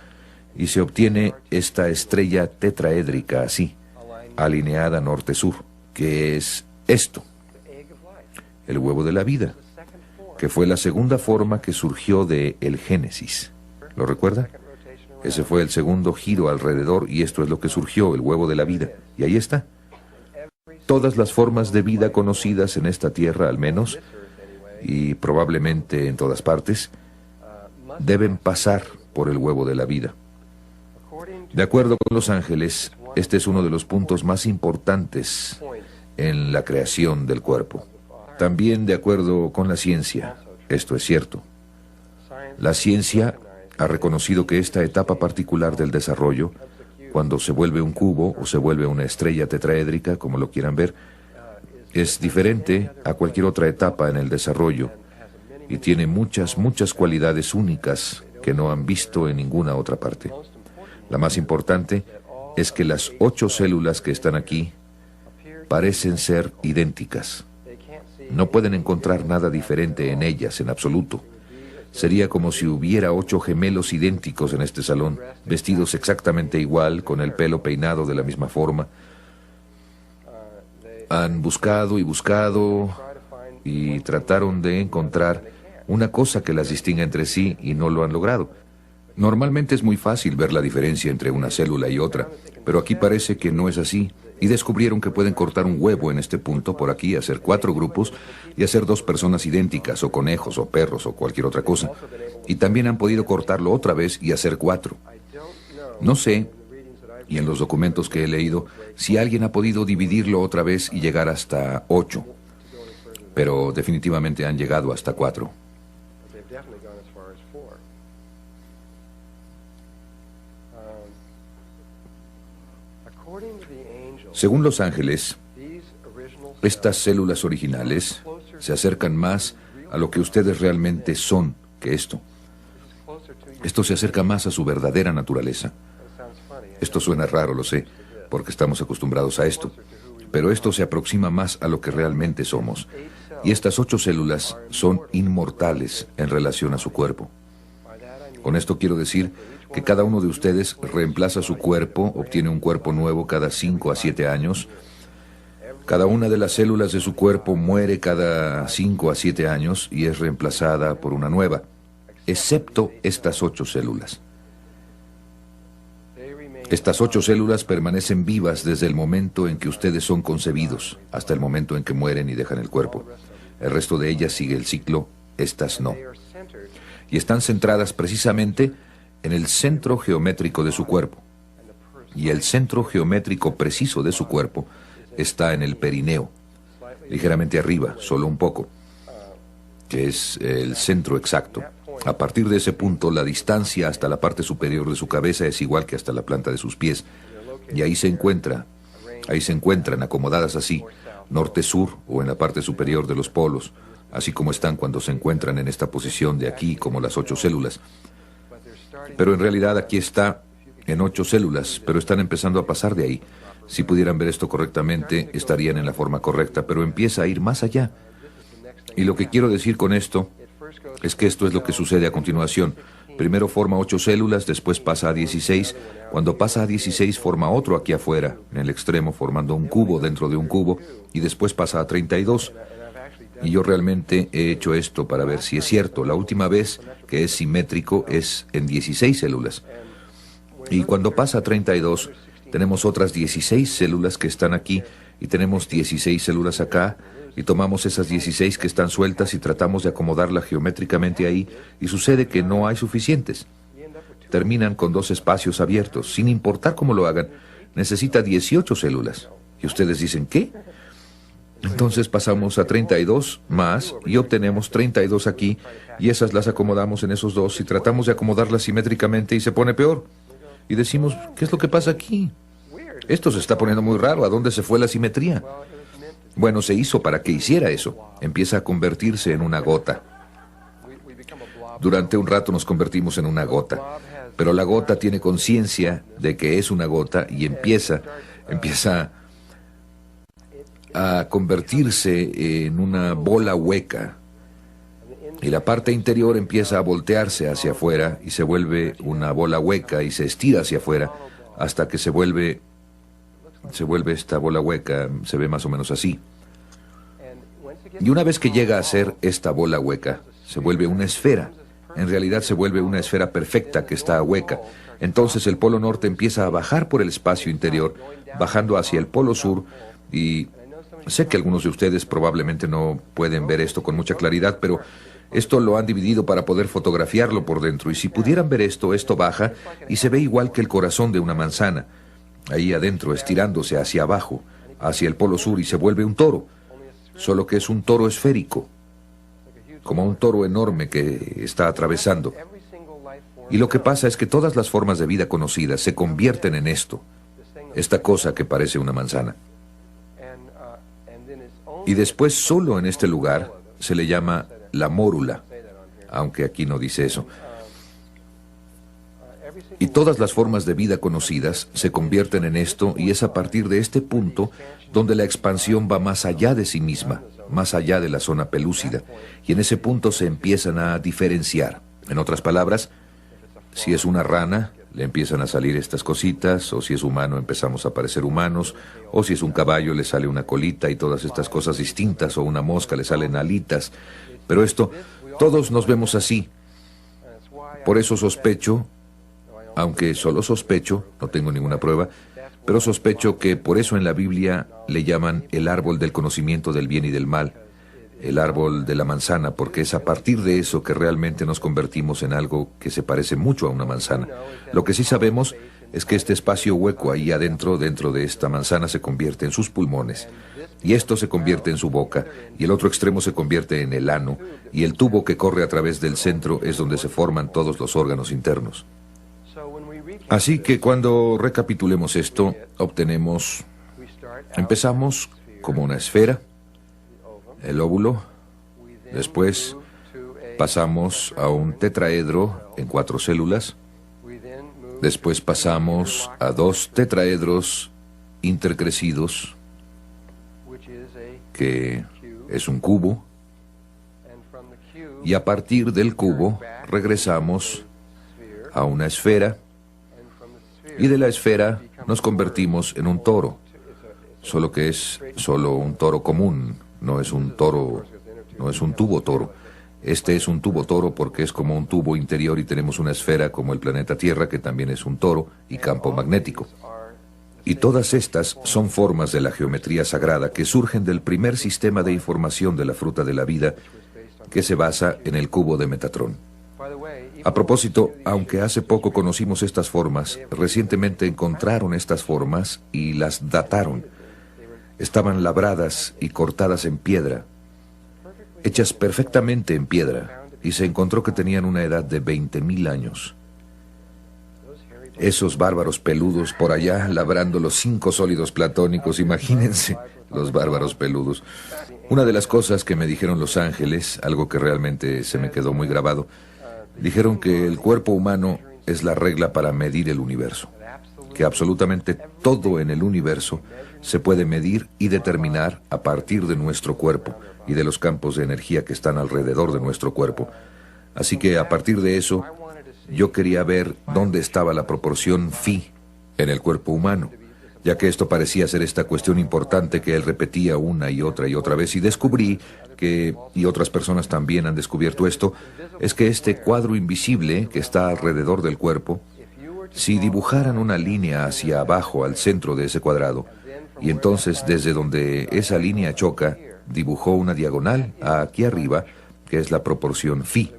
y se obtiene esta estrella tetraédrica así, alineada norte-sur, que es esto, el huevo de la vida, que fue la segunda forma que surgió de el Génesis. ¿Lo recuerda? Ese fue el segundo giro alrededor y esto es lo que surgió, el huevo de la vida. Y ahí está. Todas las formas de vida conocidas en esta tierra, al menos, y probablemente en todas partes, deben pasar por el huevo de la vida. De acuerdo con los ángeles, este es uno de los puntos más importantes en la creación del cuerpo. También de acuerdo con la ciencia, esto es cierto. La ciencia ha reconocido que esta etapa particular del desarrollo, cuando se vuelve un cubo o se vuelve una estrella tetraédrica, como lo quieran ver, es diferente a cualquier otra etapa en el desarrollo y tiene muchas cualidades únicas que no han visto en ninguna otra parte. La más importante es que las 8 células que están aquí parecen ser idénticas. No pueden encontrar nada diferente en ellas en absoluto. Sería como si hubiera 8 gemelos idénticos en este salón, vestidos exactamente igual, con el pelo peinado de la misma forma. Han buscado y buscado y trataron de encontrar una cosa que las distinga entre sí y no lo han logrado. Normalmente es muy fácil ver la diferencia entre una célula y otra, pero aquí parece que no es así. Y descubrieron que pueden cortar un huevo en este punto, por aquí, hacer 4 grupos y hacer 2 personas idénticas, o conejos, o perros, o cualquier otra cosa. Y también han podido cortarlo otra vez y hacer 4. No sé, y en los documentos que he leído, si alguien ha podido dividirlo otra vez y llegar hasta 8. Pero definitivamente han llegado hasta 4. Según los ángeles, estas células originales se acercan más a lo que ustedes realmente son que esto. Esto se acerca más a su verdadera naturaleza. Esto suena raro, lo sé, porque estamos acostumbrados a esto. Pero esto se aproxima más a lo que realmente somos. Y estas 8 células son inmortales en relación a su cuerpo. Con esto quiero decir que cada uno de ustedes reemplaza su cuerpo, obtiene un cuerpo nuevo cada 5 a 7 años. Cada una de las células de su cuerpo muere cada 5 a 7 años y es reemplazada por una nueva, excepto estas 8 células. Estas 8 células permanecen vivas desde el momento en que ustedes son concebidos hasta el momento en que mueren y dejan el cuerpo. El resto de ellas sigue el ciclo, estas no. Y están centradas precisamente en el centro geométrico de su cuerpo. Y el centro geométrico preciso de su cuerpo está en el perineo, ligeramente arriba, solo un poco, que es el centro exacto. A partir de ese punto, la distancia hasta la parte superior de su cabeza es igual que hasta la planta de sus pies. Y ahí se encuentran acomodadas así, norte-sur o en la parte superior de los polos, así como están cuando se encuentran en esta posición de aquí, como las 8 células. Pero en realidad aquí está en 8 células, pero están empezando a pasar de ahí. Si pudieran ver esto correctamente, estarían en la forma correcta, pero empieza a ir más allá. Y lo que quiero decir con esto es que esto es lo que sucede a continuación. Primero forma 8 células, después pasa a 16. Cuando pasa a 16 forma otro aquí afuera, en el extremo, formando un cubo dentro de un cubo, y después pasa a 32. Y yo realmente he hecho esto para ver si es cierto. La última vez que es simétrico es en 16 células. Y cuando pasa a 32, tenemos otras 16 células que están aquí, y tenemos 16 células acá, y tomamos esas 16 que están sueltas y tratamos de acomodarlas geométricamente ahí, y sucede que no hay suficientes. Terminan con 2 espacios abiertos. Sin importar cómo lo hagan, necesita 18 células. Y ustedes dicen, ¿qué? Entonces pasamos a 32 más y obtenemos 32 aquí, y esas las acomodamos en esos 2 y tratamos de acomodarlas simétricamente y se pone peor. Y decimos, ¿qué es lo que pasa aquí? Esto se está poniendo muy raro. ¿A dónde se fue la simetría? Bueno, se hizo para que hiciera eso. Empieza a convertirse en una gota. Durante un rato nos convertimos en una gota, pero la gota tiene conciencia de que es una gota y empieza a convertirse en una bola hueca. Y la parte interior empieza a voltearse hacia afuera y se vuelve una bola hueca y se estira hacia afuera hasta que se vuelve esta bola hueca, se ve más o menos así. Y una vez que llega a ser esta bola hueca, se vuelve una esfera. En realidad se vuelve una esfera perfecta que está hueca. Entonces el polo norte empieza a bajar por el espacio interior, bajando hacia el polo sur, y sé que algunos de ustedes probablemente no pueden ver esto con mucha claridad, pero esto lo han dividido para poder fotografiarlo por dentro. Y si pudieran ver esto baja y se ve igual que el corazón de una manzana, ahí adentro, estirándose hacia abajo, hacia el polo sur, y se vuelve un toro, solo que es un toro esférico, como un toro enorme que está atravesando. Y lo que pasa es que todas las formas de vida conocidas se convierten en esto, esta cosa que parece una manzana. Y después, solo en este lugar, se le llama la mórula, aunque aquí no dice eso. Y todas las formas de vida conocidas se convierten en esto, y es a partir de este punto donde la expansión va más allá de sí misma, más allá de la zona pelúcida, y en ese punto se empiezan a diferenciar. En otras palabras, si es una rana, le empiezan a salir estas cositas, o si es humano empezamos a parecer humanos, o si es un caballo le sale una colita y todas estas cosas distintas, o una mosca le salen alitas. Pero esto, todos nos vemos así. Por eso sospecho, aunque solo sospecho, no tengo ninguna prueba, pero sospecho que por eso en la Biblia le llaman el árbol del conocimiento del bien y del mal, el árbol de la manzana, porque es a partir de eso que realmente nos convertimos en algo que se parece mucho a una manzana. Lo que sí sabemos es que este espacio hueco ahí adentro, dentro de esta manzana, se convierte en sus pulmones, y esto se convierte en su boca, y el otro extremo se convierte en el ano, y el tubo que corre a través del centro es donde se forman todos los órganos internos. Así que cuando recapitulemos esto, empezamos como una esfera, el óvulo, después pasamos a un tetraedro en 4 células, después pasamos a 2 tetraedros intercrecidos, que es un cubo, y a partir del cubo regresamos a una esfera, y de la esfera nos convertimos en un toro, solo que es solo un toro común, no es un toro, no es un tubo toro. Este es un tubo toro porque es como un tubo interior y tenemos una esfera como el planeta Tierra, que también es un toro y campo magnético. Y todas estas son formas de la geometría sagrada que surgen del primer sistema de información de la fruta de la vida, que se basa en el cubo de Metatrón. A propósito, aunque hace poco conocimos estas formas, recientemente encontraron estas formas y las dataron. Estaban labradas y cortadas en piedra, hechas perfectamente en piedra, y se encontró que tenían una edad de 20.000 años. Esos bárbaros peludos por allá labrando los 5 sólidos platónicos, imagínense, los bárbaros peludos. Una de las cosas que me dijeron los ángeles, algo que realmente se me quedó muy grabado, dijeron que el cuerpo humano es la regla para medir el universo, que absolutamente todo en el universo se puede medir y determinar a partir de nuestro cuerpo y de los campos de energía que están alrededor de nuestro cuerpo. Así que a partir de eso, yo quería ver dónde estaba la proporción phi en el cuerpo humano, ya que esto parecía ser esta cuestión importante que él repetía una y otra vez, y descubrí que, y otras personas también han descubierto esto, es que este cuadro invisible que está alrededor del cuerpo, si dibujaran una línea hacia abajo al centro de ese cuadrado, y entonces desde donde esa línea choca, dibujó una diagonal aquí arriba, que es la proporción phi.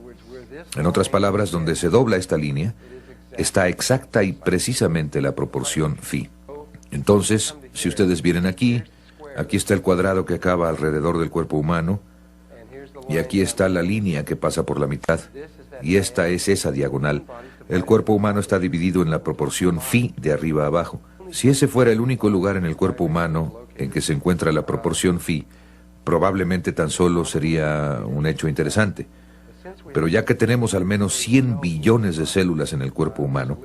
En otras palabras, donde se dobla esta línea, está exacta y precisamente la proporción phi. Entonces, si ustedes vienen aquí está el cuadrado que acaba alrededor del cuerpo humano, y aquí está la línea que pasa por la mitad, y esta es esa diagonal. El cuerpo humano está dividido en la proporción phi de arriba a abajo. Si ese fuera el único lugar en el cuerpo humano en que se encuentra la proporción phi, probablemente tan solo sería un hecho interesante. Pero ya que tenemos al menos 100 billones de células en el cuerpo humano,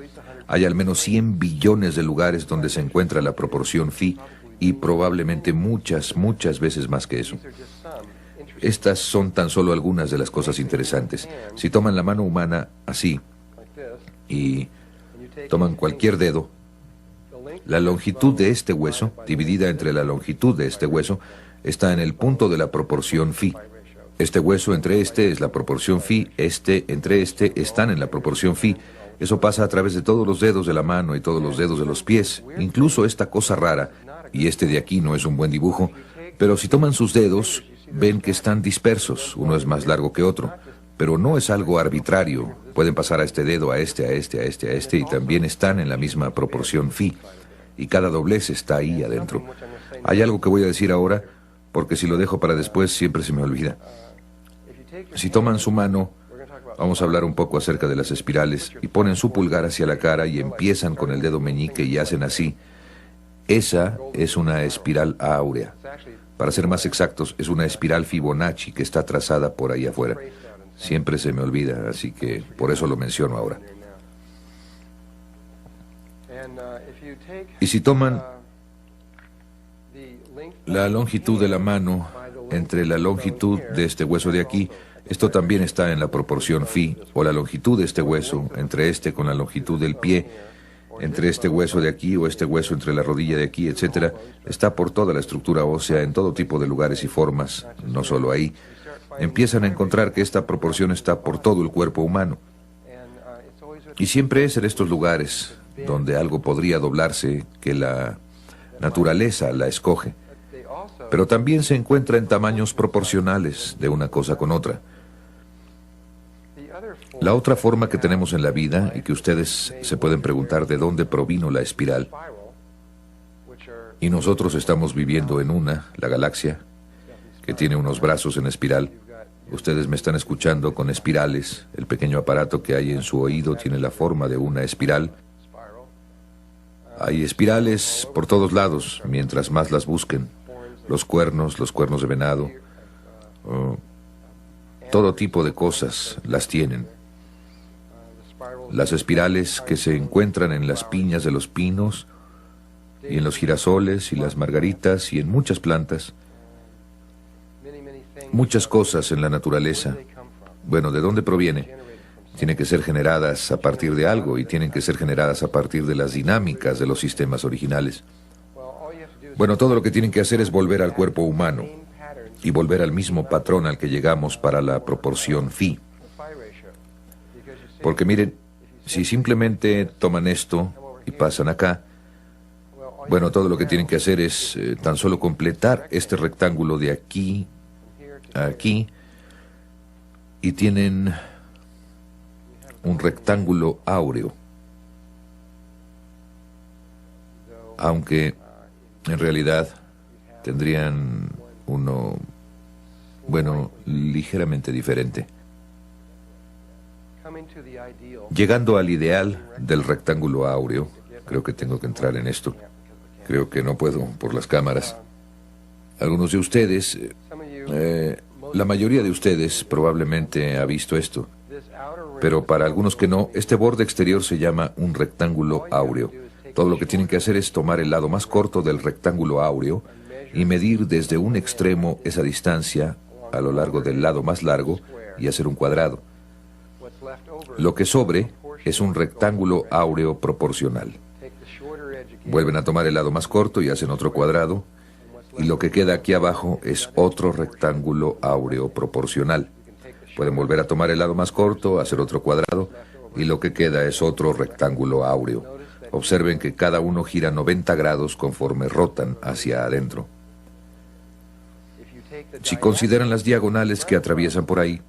hay al menos 100 billones de lugares donde se encuentra la proporción phi, y probablemente muchas veces más que eso. Estas son tan solo algunas de las cosas interesantes. Si toman la mano humana así, y toman cualquier dedo, la longitud de este hueso, dividida entre la longitud de este hueso, está en el punto de la proporción phi. Este hueso entre este es la proporción phi, este entre este están en la proporción phi. Eso pasa a través de todos los dedos de la mano y todos los dedos de los pies, incluso esta cosa rara, y este de aquí no es un buen dibujo, pero si toman sus dedos, ven que están dispersos, uno es más largo que otro, pero no es algo arbitrario. Pueden pasar a este dedo, a este, y también están en la misma proporción phi, y cada doblez está ahí adentro. Hay algo que voy a decir ahora, porque si lo dejo para después siempre se me olvida. Si toman su mano, vamos a hablar un poco acerca de las espirales, y ponen su pulgar hacia la cara y empiezan con el dedo meñique y hacen así. Esa es una espiral áurea. Para ser más exactos, es una espiral Fibonacci que está trazada por ahí afuera. Siempre se me olvida, así que por eso lo menciono ahora. Y si toman la longitud de la mano entre la longitud de este hueso de aquí, esto también está en la proporción phi, o la longitud de este hueso entre este con la longitud del pie, entre este hueso de aquí o este hueso entre la rodilla de aquí, etcétera, está por toda la estructura ósea en todo tipo de lugares y formas, no solo ahí. Empiezan a encontrar que esta proporción está por todo el cuerpo humano. Y siempre es en estos lugares donde algo podría doblarse que la naturaleza la escoge. Pero también se encuentra en tamaños proporcionales de una cosa con otra. La otra forma que tenemos en la vida, y que ustedes se pueden preguntar de dónde provino la espiral, y nosotros estamos viviendo en una, la galaxia, que tiene unos brazos en espiral. Ustedes me están escuchando con espirales. El pequeño aparato que hay en su oído tiene la forma de una espiral. Hay espirales por todos lados, mientras más las busquen. Los cuernos de venado, todo tipo de cosas las tienen. Las espirales que se encuentran en las piñas de los pinos, y en los girasoles, y las margaritas, y en muchas plantas. Muchas cosas en la naturaleza. Bueno, ¿de dónde proviene? Tienen que ser generadas a partir de algo, y tienen que ser generadas a partir de las dinámicas de los sistemas originales. Bueno, todo lo que tienen que hacer es volver al cuerpo humano, y volver al mismo patrón al que llegamos para la proporción phi. Porque miren, si simplemente toman esto y pasan acá, bueno, todo lo que tienen que hacer es tan solo completar este rectángulo de aquí a aquí, y tienen un rectángulo áureo. Aunque en realidad tendrían uno, bueno, ligeramente diferente. Llegando al ideal del rectángulo áureo, creo que tengo que entrar en esto. Creo que no puedo por las cámaras. Algunos de ustedes, la mayoría de ustedes probablemente ha visto esto. Pero para algunos que no, este borde exterior se llama un rectángulo áureo. Todo lo que tienen que hacer es tomar el lado más corto del rectángulo áureo y medir desde un extremo esa distancia a lo largo del lado más largo y hacer un cuadrado. Lo que sobre es un rectángulo áureo proporcional. Vuelven a tomar el lado más corto y hacen otro cuadrado, y lo que queda aquí abajo es otro rectángulo áureo proporcional. Pueden volver a tomar el lado más corto, hacer otro cuadrado, y lo que queda es otro rectángulo áureo. Observen que cada uno gira 90 grados conforme rotan hacia adentro. Si consideran las diagonales que atraviesan por ahí,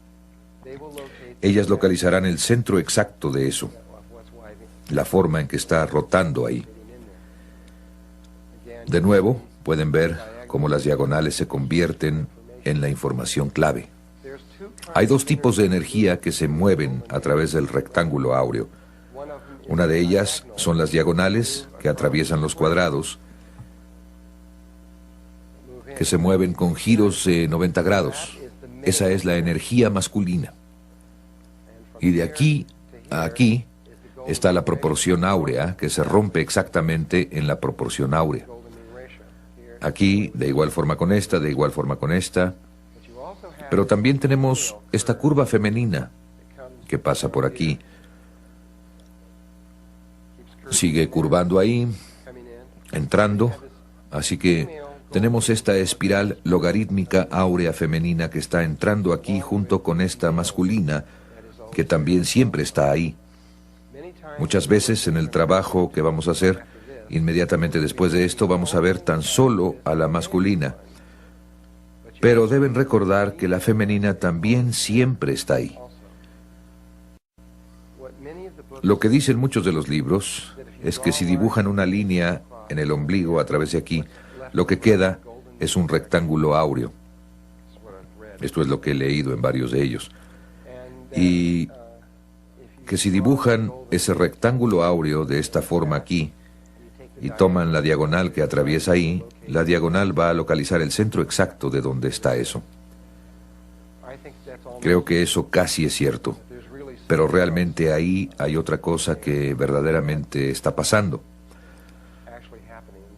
ellas localizarán el centro exacto de eso, la forma en que está rotando ahí. De nuevo, pueden ver cómo las diagonales se convierten en la información clave. Hay dos tipos de energía que se mueven a través del rectángulo áureo. Una de ellas son las diagonales que atraviesan los cuadrados, que se mueven con giros de 90 grados. Esa es la energía masculina. Y de aquí a aquí está la proporción áurea, que se rompe exactamente en la proporción áurea. Aquí, de igual forma con esta, de igual forma con esta. Pero también tenemos esta curva femenina que pasa por aquí. Sigue curvando ahí, entrando. Así que tenemos esta espiral logarítmica áurea femenina que está entrando aquí junto con esta masculina, que también siempre está ahí. Muchas veces en el trabajo que vamos a hacer, inmediatamente después de esto vamos a ver tan solo a la masculina. Pero deben recordar que la femenina también siempre está ahí. Lo que dicen muchos de los libros es que si dibujan una línea en el ombligo a través de aquí, lo que queda es un rectángulo áureo. Esto es lo que he leído en varios de ellos. Y que si dibujan ese rectángulo áureo de esta forma aquí y toman la diagonal que atraviesa ahí, la diagonal va a localizar el centro exacto de donde está eso. Creo que eso casi es cierto, pero realmente ahí hay otra cosa que verdaderamente está pasando.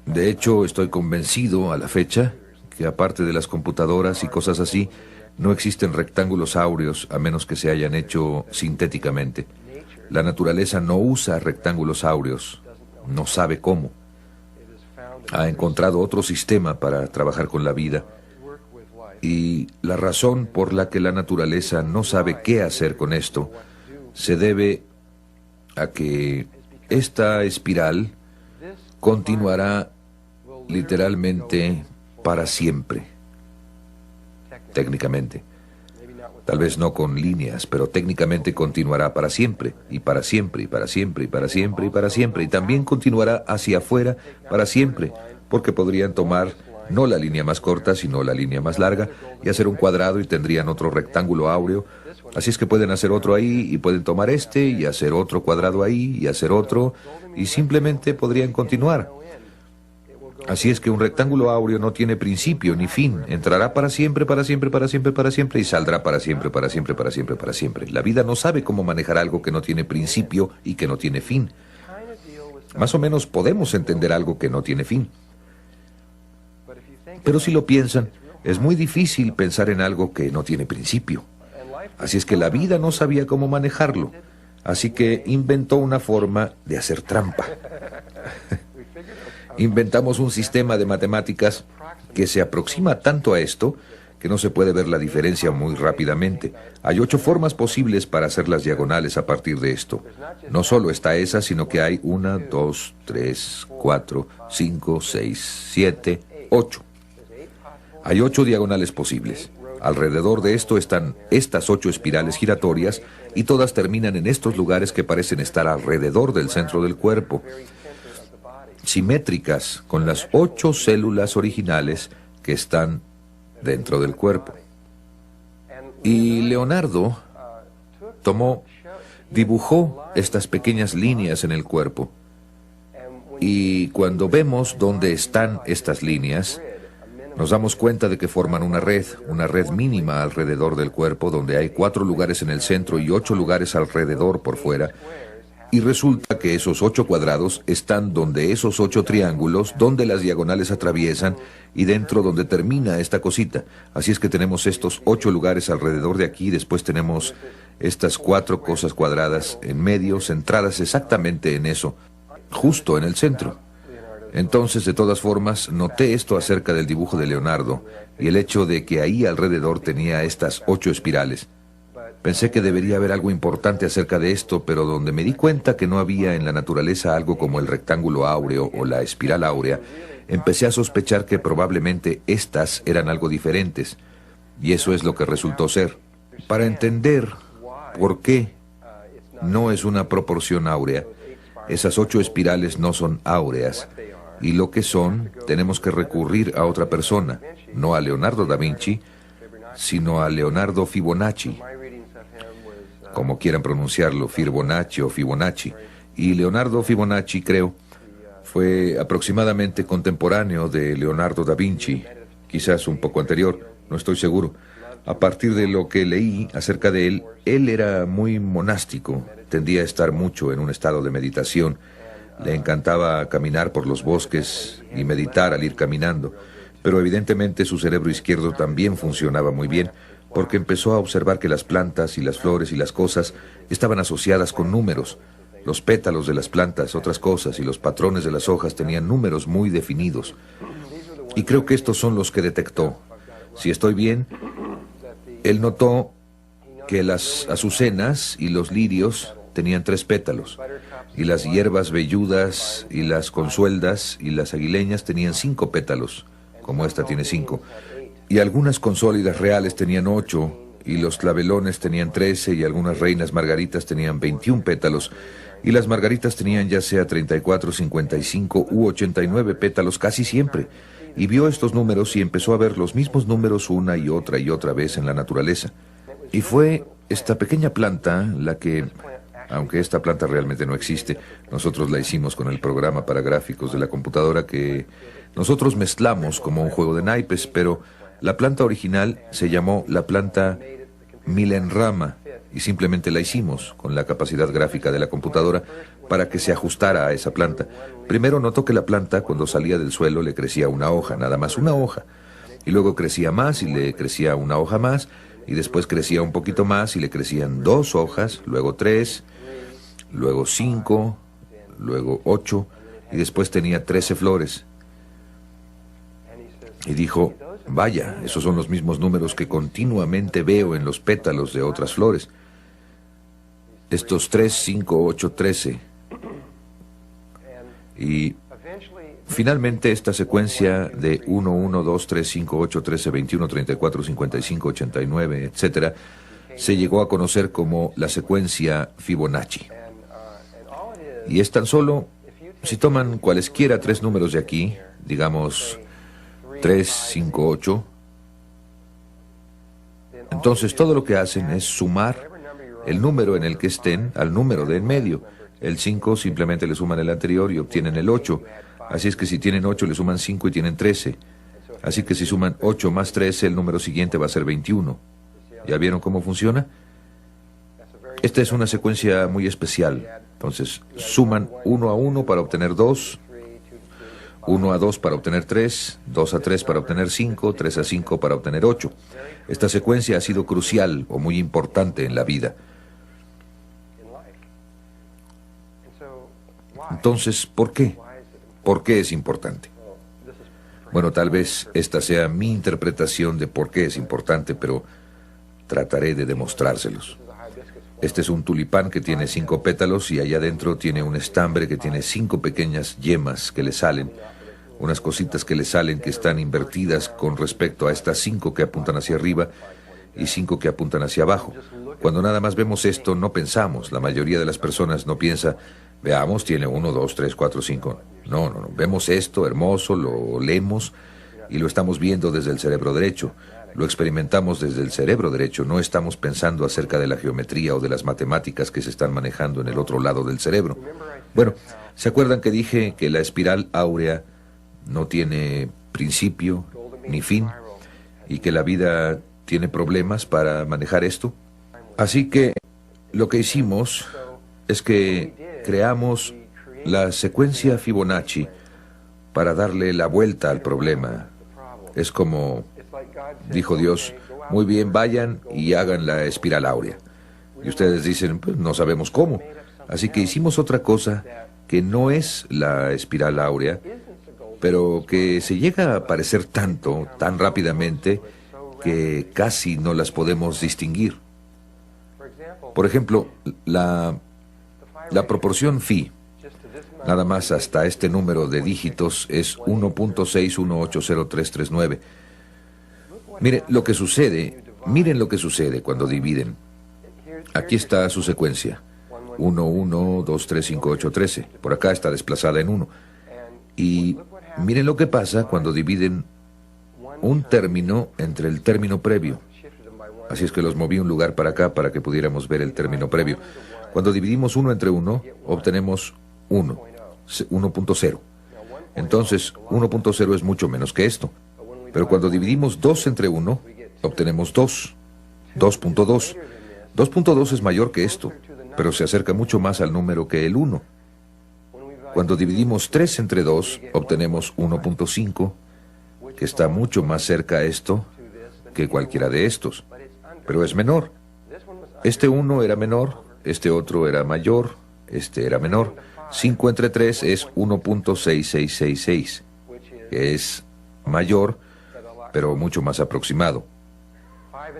De hecho, estoy convencido a la fecha que aparte de las computadoras y cosas así, no existen rectángulos áureos a menos que se hayan hecho sintéticamente. La naturaleza no usa rectángulos áureos, no sabe cómo. Ha encontrado otro sistema para trabajar con la vida. Y la razón por la que la naturaleza no sabe qué hacer con esto se debe a que esta espiral continuará literalmente para siempre, técnicamente. Tal vez no con líneas, pero técnicamente continuará para siempre, y para siempre, y para siempre, y para siempre, y para siempre, y también continuará hacia afuera para siempre, porque podrían tomar no la línea más corta, sino la línea más larga, y hacer un cuadrado y tendrían otro rectángulo áureo. Así es que pueden hacer otro ahí, y pueden tomar este, y hacer otro cuadrado ahí, y hacer otro, y simplemente podrían continuar. Así es que un rectángulo áureo no tiene principio ni fin. Entrará para siempre, para siempre, para siempre, para siempre, y saldrá para siempre, para siempre, para siempre, para siempre. La vida no sabe cómo manejar algo que no tiene principio y que no tiene fin. Más o menos podemos entender algo que no tiene fin. Pero si lo piensan, es muy difícil pensar en algo que no tiene principio. Así es que la vida no sabía cómo manejarlo. Así que inventó una forma de hacer trampa. Inventamos un sistema de matemáticas que se aproxima tanto a esto que no se puede ver la diferencia muy rápidamente. Hay 8 formas posibles para hacer las diagonales a partir de esto. No solo está esa, sino que hay 1, 2, 3, 4, 5, 6, 7, 8. Hay 8 diagonales posibles. Alrededor de esto están estas 8 espirales giratorias y todas terminan en estos lugares que parecen estar alrededor del centro del cuerpo, simétricas con las 8 células originales que están dentro del cuerpo. Y Leonardo dibujó estas pequeñas líneas en el cuerpo. Y cuando vemos dónde están estas líneas, nos damos cuenta de que forman una red mínima alrededor del cuerpo, donde hay 4 lugares en el centro y 8 lugares alrededor por fuera. Y resulta que esos 8 cuadrados están donde esos 8 triángulos, donde las diagonales atraviesan y dentro donde termina esta cosita. Así es que tenemos estos 8 lugares alrededor de aquí, después tenemos estas 4 cosas cuadradas en medio, centradas exactamente en eso, justo en el centro. Entonces, de todas formas, noté esto acerca del dibujo de Leonardo y el hecho de que ahí alrededor tenía estas 8 espirales. Pensé que debería haber algo importante acerca de esto, pero donde me di cuenta que no había en la naturaleza algo como el rectángulo áureo o la espiral áurea, empecé a sospechar que probablemente estas eran algo diferentes, y eso es lo que resultó ser. Para entender por qué no es una proporción áurea, esas 8 espirales no son áureas, y lo que son, tenemos que recurrir a otra persona, no a Leonardo da Vinci, sino a Leonardo Fibonacci, como quieran pronunciarlo, Fibonacci o Fibonacci. Y Leonardo Fibonacci, creo, fue aproximadamente contemporáneo de Leonardo da Vinci, quizás un poco anterior, no estoy seguro. A partir de lo que leí acerca de él era muy monástico, tendía a estar mucho en un estado de meditación. Le encantaba caminar por los bosques y meditar al ir caminando, pero evidentemente su cerebro izquierdo también funcionaba muy bien, porque empezó a observar que las plantas y las flores y las cosas estaban asociadas con números. Los pétalos de las plantas, otras cosas, y los patrones de las hojas tenían números muy definidos. Y creo que estos son los que detectó. Si estoy bien, él notó que las azucenas y los lirios tenían 3 pétalos, y las hierbas velludas y las consueldas y las aguileñas tenían 5 pétalos, como esta tiene 5. Y algunas consólidas reales tenían 8, y los clavelones tenían 13, y algunas reinas margaritas tenían 21 pétalos, y las margaritas tenían ya sea 34, 55 u 89 pétalos casi siempre. Y vio estos números y empezó a ver los mismos números una y otra vez en la naturaleza. Y fue esta pequeña planta la que, aunque esta planta realmente no existe, nosotros la hicimos con el programa para gráficos de la computadora que nosotros mezclamos como un juego de naipes, pero la planta original se llamó la planta Milenrama y simplemente la hicimos con la capacidad gráfica de la computadora para que se ajustara a esa planta. Primero notó que la planta, cuando salía del suelo, le crecía una hoja, nada más una hoja. y luego crecía más y le crecía una hoja más, y después crecía un poquito más y le crecían 2 hojas, luego 3, luego 5, luego 8, y después tenía 13 flores. Y dijo, vaya, esos son los mismos números que continuamente veo en los pétalos de otras flores. Estos 3, 5, 8, 13. Y finalmente esta secuencia de 1, 1, 2, 3, 5, 8, 13, 21, 34, 55, 89, etc., se llegó a conocer como la secuencia Fibonacci. Y es tan solo, si toman cualesquiera 3 números de aquí, digamos 3, 5, 8, entonces todo lo que hacen es sumar el número en el que estén al número de en medio. El 5 simplemente le suman el anterior y obtienen el 8. Así es que si tienen 8 le suman 5 y tienen 13. Así que si suman 8 más 13, el número siguiente va a ser 21. ¿Ya vieron cómo funciona? Esta es una secuencia muy especial. Entonces, suman 1 a 1 para obtener 2, 1 a 2 para obtener 3, 2 a 3 para obtener 5, 3 a 5 para obtener 8. Esta secuencia ha sido crucial o muy importante en la vida. Entonces, ¿por qué? ¿Por qué es importante? Bueno, tal vez esta sea mi interpretación de por qué es importante, pero trataré de demostrárselos. Este es un tulipán que tiene 5 pétalos y allá adentro tiene un estambre que tiene 5 pequeñas yemas que le salen, unas cositas que le salen que están invertidas con respecto a estas 5 que apuntan hacia arriba y 5 que apuntan hacia abajo. Cuando nada más vemos esto, no pensamos. La mayoría de las personas no piensa, veamos, tiene 1, 2, 3, 4, 5. No. Vemos esto hermoso, lo leemos y lo estamos viendo desde el cerebro derecho. Lo experimentamos desde el cerebro derecho. No estamos pensando acerca de la geometría o de las matemáticas que se están manejando en el otro lado del cerebro. Bueno, ¿se acuerdan que dije que la espiral áurea no tiene principio ni fin y que la vida tiene problemas para manejar esto? Así que lo que hicimos es que creamos la secuencia Fibonacci para darle la vuelta al problema. Es como, dijo Dios, muy bien, vayan y hagan la espiral áurea. Y ustedes dicen, pues no sabemos cómo. Así que hicimos otra cosa que no es la espiral áurea, pero que se llega a parecer tanto, tan rápidamente, que casi no las podemos distinguir. Por ejemplo, la proporción phi, nada más hasta este número de dígitos, es 1.6180339. Miren lo que sucede cuando dividen. Aquí está su secuencia. 1, 1, 2, 3, 5, 8, 13. Por acá está desplazada en 1. Y miren lo que pasa cuando dividen un término entre el término previo. Así es que los moví un lugar para acá para que pudiéramos ver el término previo. Cuando dividimos 1 entre 1, obtenemos 1, 1.0. Entonces, 1.0 es mucho menos que esto. Pero cuando dividimos 2 entre 1, obtenemos 2, 2.2. 2.2 es mayor que esto, pero se acerca mucho más al número que el 1. Cuando dividimos 3 entre 2, obtenemos 1.5, que está mucho más cerca a esto que cualquiera de estos, pero es menor. Este 1 era menor, este otro era mayor, este era menor. 5 entre 3 es 1.6666, que es mayor, pero mucho más aproximado.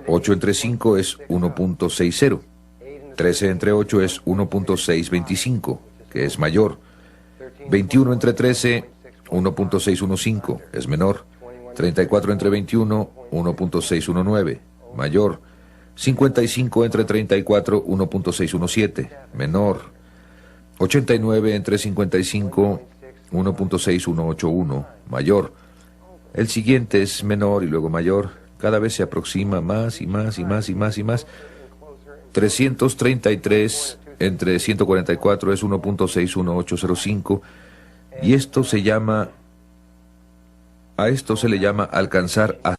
8 entre 5 es 1.60. 13 entre 8 es 1.625, que es mayor. 21 entre 13, 1.615, es menor. 34 entre 21, 1.619, mayor. 55 entre 34, 1.617, menor. 89 entre 55, 1.6181, mayor. El siguiente es menor y luego mayor. Cada vez se aproxima más y más y más y más y más. 333 entre 144 es 1.61805 y esto se llama, a esto se le llama alcanzar a